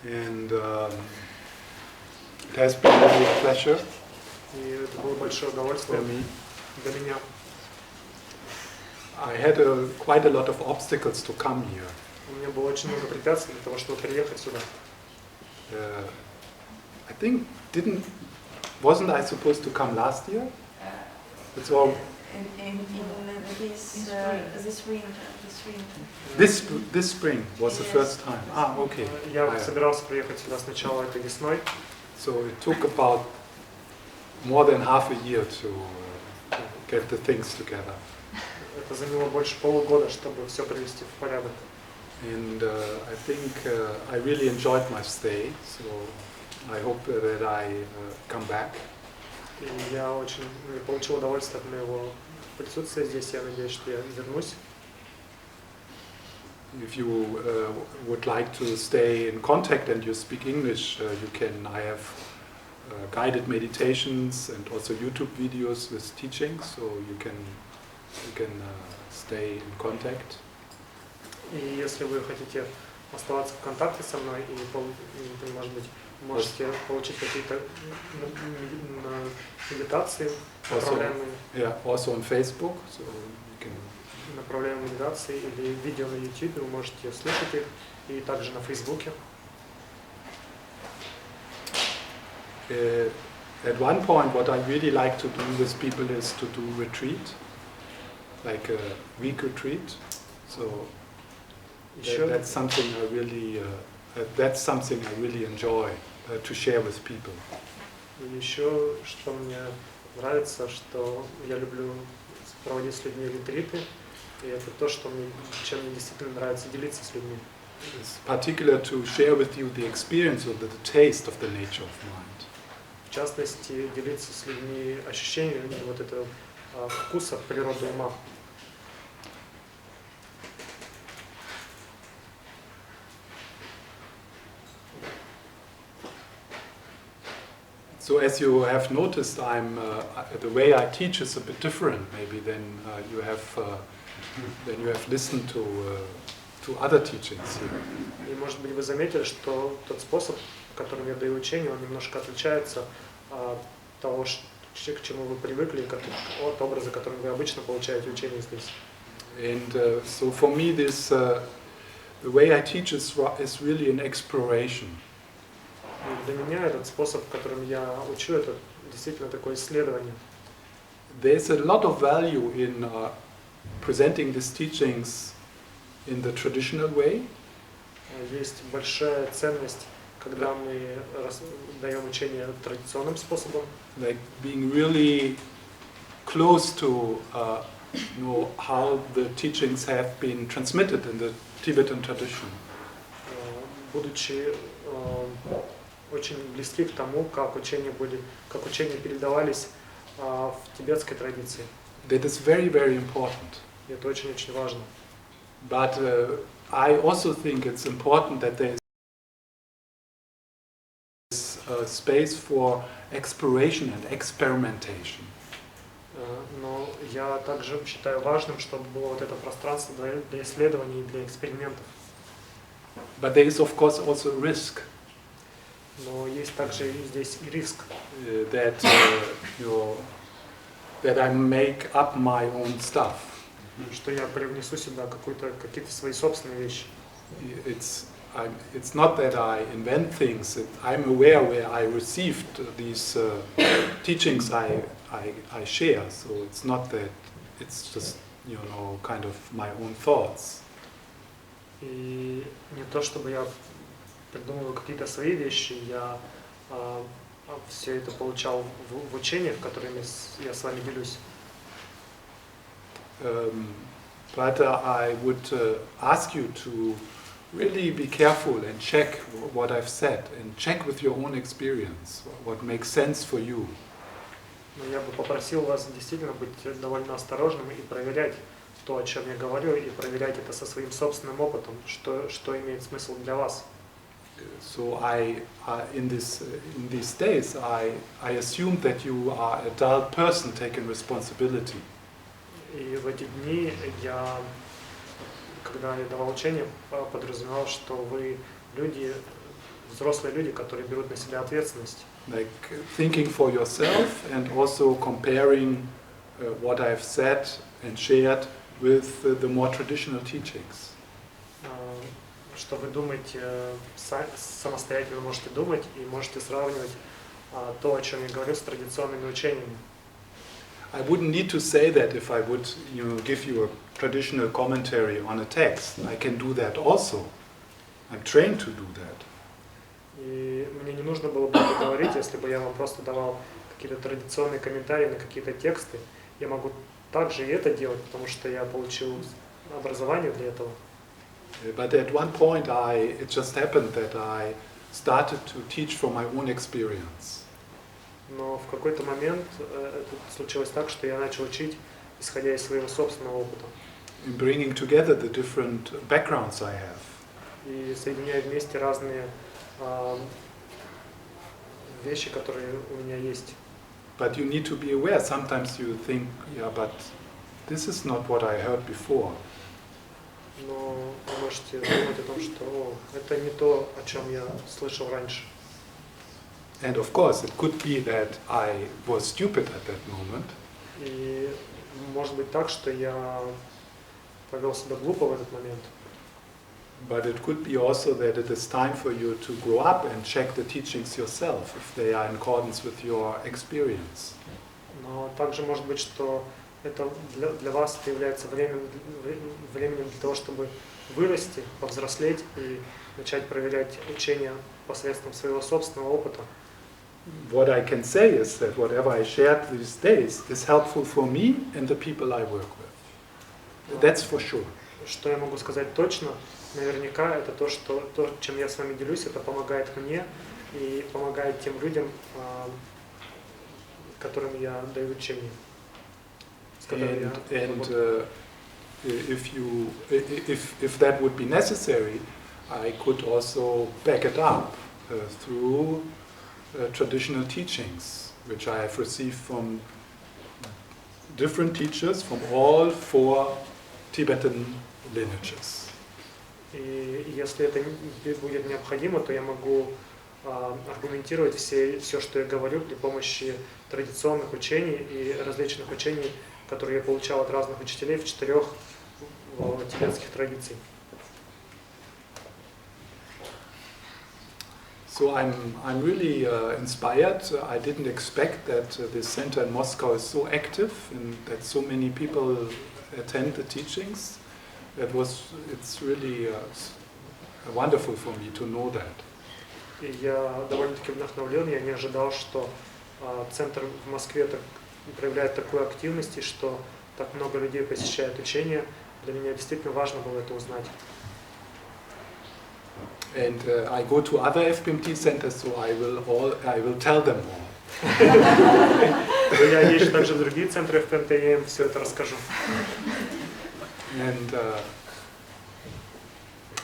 S1: And it has been a real pleasure
S2: И это было большое удовольствие
S1: for me.
S2: для меня.
S1: I had quite a lot of obstacles to come here.
S2: У меня было очень много препятствий для того, чтобы приехать сюда.
S1: I think wasn't I supposed to come last year? It's all.
S3: In this winter.
S1: This spring was the first time. Okay.
S2: Я собирался приехать сюда сначала этой весной.
S1: So it took about more than half a year to get the things together.
S2: Это заняло больше полугода, чтобы все привести в порядок.
S1: And I think I really enjoyed my stay, so I hope that I come back.
S2: И я очень получил удовольствие от моего присутствия здесь. Я надеюсь, что я вернусь.
S1: If you would like to stay in contact and you speak English, you can. I have guided meditations and also YouTube videos with teachings, so you can stay in contact.
S2: И если вы хотите оставаться в контакте со мной и может быть, можете получить какие-то медитации, направляемые.
S1: Yeah, also on Facebook, so you can.
S2: Направляемые медитации или видео на YouTube, вы можете слушать их, и также на Фейсбуке.
S1: At one point, what I really like to do with people is to do retreat, like a week retreat. So that's something I really enjoy to share with people.
S2: И еще, что мне нравится, что я люблю проводить с людьми ретриты, и это то, чем мне действительно нравится делиться с людьми.
S1: It's particular to share with you the experience or the taste of the nature of mind.
S2: В частности, делиться с людьми ощущениями вот этого вкуса природы ума.
S1: So as you have noticed, the way I teach is a bit different, maybe than you have listened to other teachings here.
S2: И может быть вы заметили, что тот способ, которым я даю учение, он немножко отличается от того, к чему вы привыкли, от образа, которым вы обычно получаете учение здесь.
S1: And so for me, the way I teach is really an exploration.
S2: И для меня этот способ, которым я учу, это действительно такое исследование.
S1: There's a lot of value in presenting these teachings in the traditional way.
S2: Есть большая ценность, когда мы даем учение традиционным способом.
S1: Like being really close to know how the teachings have been transmitted in the Tibetan tradition.
S2: Будучи очень близки к тому, как учения передавались в тибетской традиции.
S1: That is very, very important.
S2: И это очень-очень важно.
S1: But I also think it's important that there is a space for exploration and experimentation.
S2: Но я также считаю важным, чтобы было вот это пространство для исследований и для экспериментов.
S1: But there is, of course, also risk.
S2: Но есть также и здесь и риск.
S1: That I make up my own stuff.
S2: Что я привнесу сюда какие-то свои собственные вещи.
S1: It's not that I invent things. I'm aware where I received these teachings I share. So it's not that it's just kind of my own thoughts.
S2: И не то, чтобы я придумываю какие-то свои вещи, я все это получал в учениях, которыми я с вами делюсь.
S1: But I would ask you to really be careful and check what I've said and check with your own experience what makes sense for you.
S2: Но я бы попросил вас действительно быть довольно осторожным и проверять то, о чем я говорю, и проверять это со своим собственным опытом, что имеет смысл для вас.
S1: So in these days, I assume that you are an adult person taking responsibility.
S2: И в эти дни когда я давал учение, подразумевал, что вы взрослые люди, которые берут на себя ответственность.
S1: Like thinking for yourself and also comparing what I've said and shared with the more traditional teachings.
S2: Что вы думаете, самостоятельно можете думать и можете сравнивать то, о чем я говорю, с традиционными учениями.
S1: I wouldn't need to say that if I would give you a traditional commentary on a text. I can do that also. I'm trained to do that.
S2: И мне не нужно было бы это говорить, если бы я вам просто давал какие-то традиционные комментарии на какие-то тексты. Я могу также и это делать, потому что я получил образование для этого.
S1: But at one point it just happened that I started to teach from my own experience.
S2: Но в какой-то момент это случилось так, что я начал учить, исходя из своего собственного опыта.
S1: In bringing together the different backgrounds I have.
S2: И соединяя вместе разные вещи, которые у меня есть.
S1: But you need to be aware. Sometimes you think, yeah, but this is not what I heard before.
S2: Но вы можете думать о том, что это не то, о чем я слышал раньше.
S1: And of course, it could be that I was stupid at that moment.
S2: И может быть так, что я повел себя глупо в этот момент.
S1: But it could be also that it is time for you to grow up and check the teachings yourself, if they are in accordance with your experience.
S2: Но также может быть, что это для вас это является временем для того, чтобы вырасти, повзрослеть и начать проверять учение посредством своего собственного опыта.
S1: What I can say is that whatever I shared these days is helpful for me and the people I work with. That's for sure.
S2: Что я могу сказать точно, наверняка, это то, чем я с вами делюсь, это помогает мне и помогает тем людям, которым я даю учение.
S1: If that would be necessary, I could also back it up through traditional teachings, which I have received from different teachers from all 4 Tibetan lineages.
S2: И если это будет необходимо, то я могу аргументировать все, что я говорю при помощи традиционных учений и различных учений, которые я получал от разных учителей в 4 тибетских традиций.
S1: So I'm really inspired. I didn't expect that this center in Moscow is so active and that so many people attend the teachings. It's really wonderful for me to know that.
S2: И я довольно-таки вдохновлен. Я не ожидал, что центр в Москве проявляет такую активность, и что так много людей посещают учения. Для меня действительно важно было это узнать.
S1: And I go to other FPMT centers, so I will tell them all.
S2: Я езжу также в другие центры ФПМТ, я им все это расскажу.
S1: And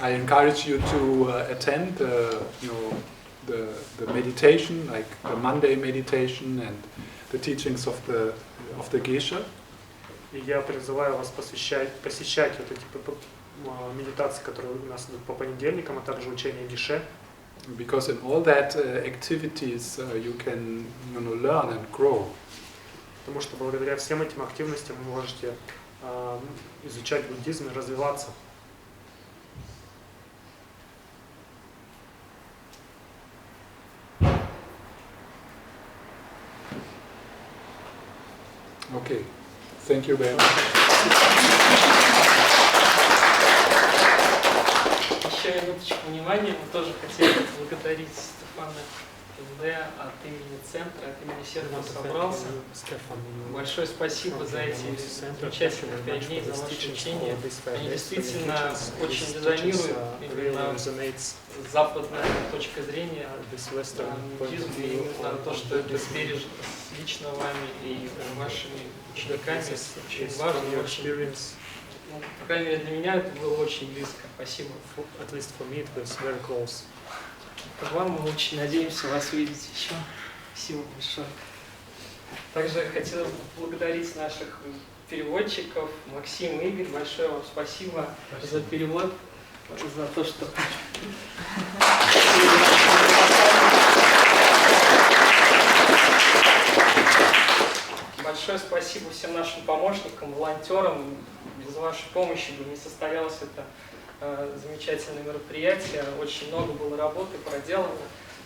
S1: I encourage you to attend, the meditation, like the Monday meditation and the teachings of the Geshe.
S2: И я призываю вас посещать вот эти медитации, которые у нас идут по понедельникам, а также учение Геше.
S1: Because in all that activities you can learn and grow.
S2: Потому что благодаря всем этим активностям вы можете изучать буддизм и развиваться.
S1: Okay, thank you very much.
S3: Еще минуточку внимания. Мы тоже хотели поблагодарить Стефана Пенде от имени центра, от имени всех, кто собрался. Большое спасибо за эти замечательные 5 дней, за ваше учение. Они действительно очень резонируют именно с западной точки зрения буддизма, и именно то, что это пережито лично вами и вашими учениками, очень важно, очень, по крайней мере, для меня это было очень близко. Спасибо.
S2: At least for me it was very close.
S3: Вам мы очень надеемся вас видеть еще. Спасибо большое. Также хотел поблагодарить наших переводчиков, Максим и Игорь. Большое вам спасибо за перевод, за то, что... Большое спасибо всем нашим помощникам, волонтерам. Без вашей помощи бы не состоялось это замечательное мероприятие. Очень много было работы проделано,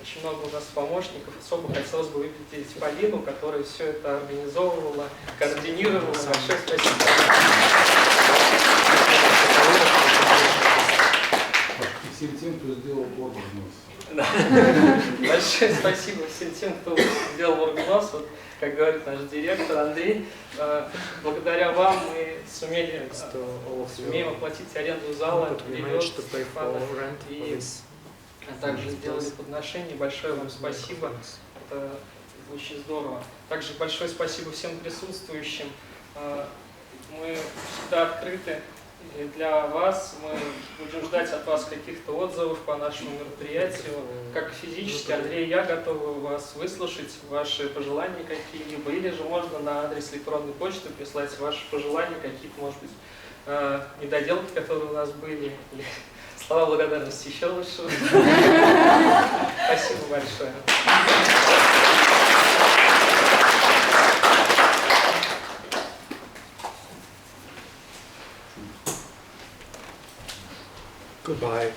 S3: очень много у нас помощников. Особо хотелось бы выпить Полину, которая все это организовывала, координировала. Большое спасибо.
S4: И всем тем, кто сделал образ.
S3: большое спасибо всем тем, кто сделал оргвнос. Вот, как говорит наш директор Андрей, благодаря вам мы сумеем оплатить аренду зала, перевод Стефана, и также сделали подношение. Большое вам спасибо. Это очень здорово. Также большое спасибо всем присутствующим. Мы всегда открыты для вас. Мы будем ждать от вас каких-то отзывов по нашему мероприятию. Как физически, Андрей и я готовы вас выслушать, ваши пожелания какие-либо. Или же можно на адрес электронной почты прислать ваши пожелания, какие-то, может быть, недоделки, которые у нас были, или слова благодарности еще лучше. Спасибо большое.
S1: Goodbye.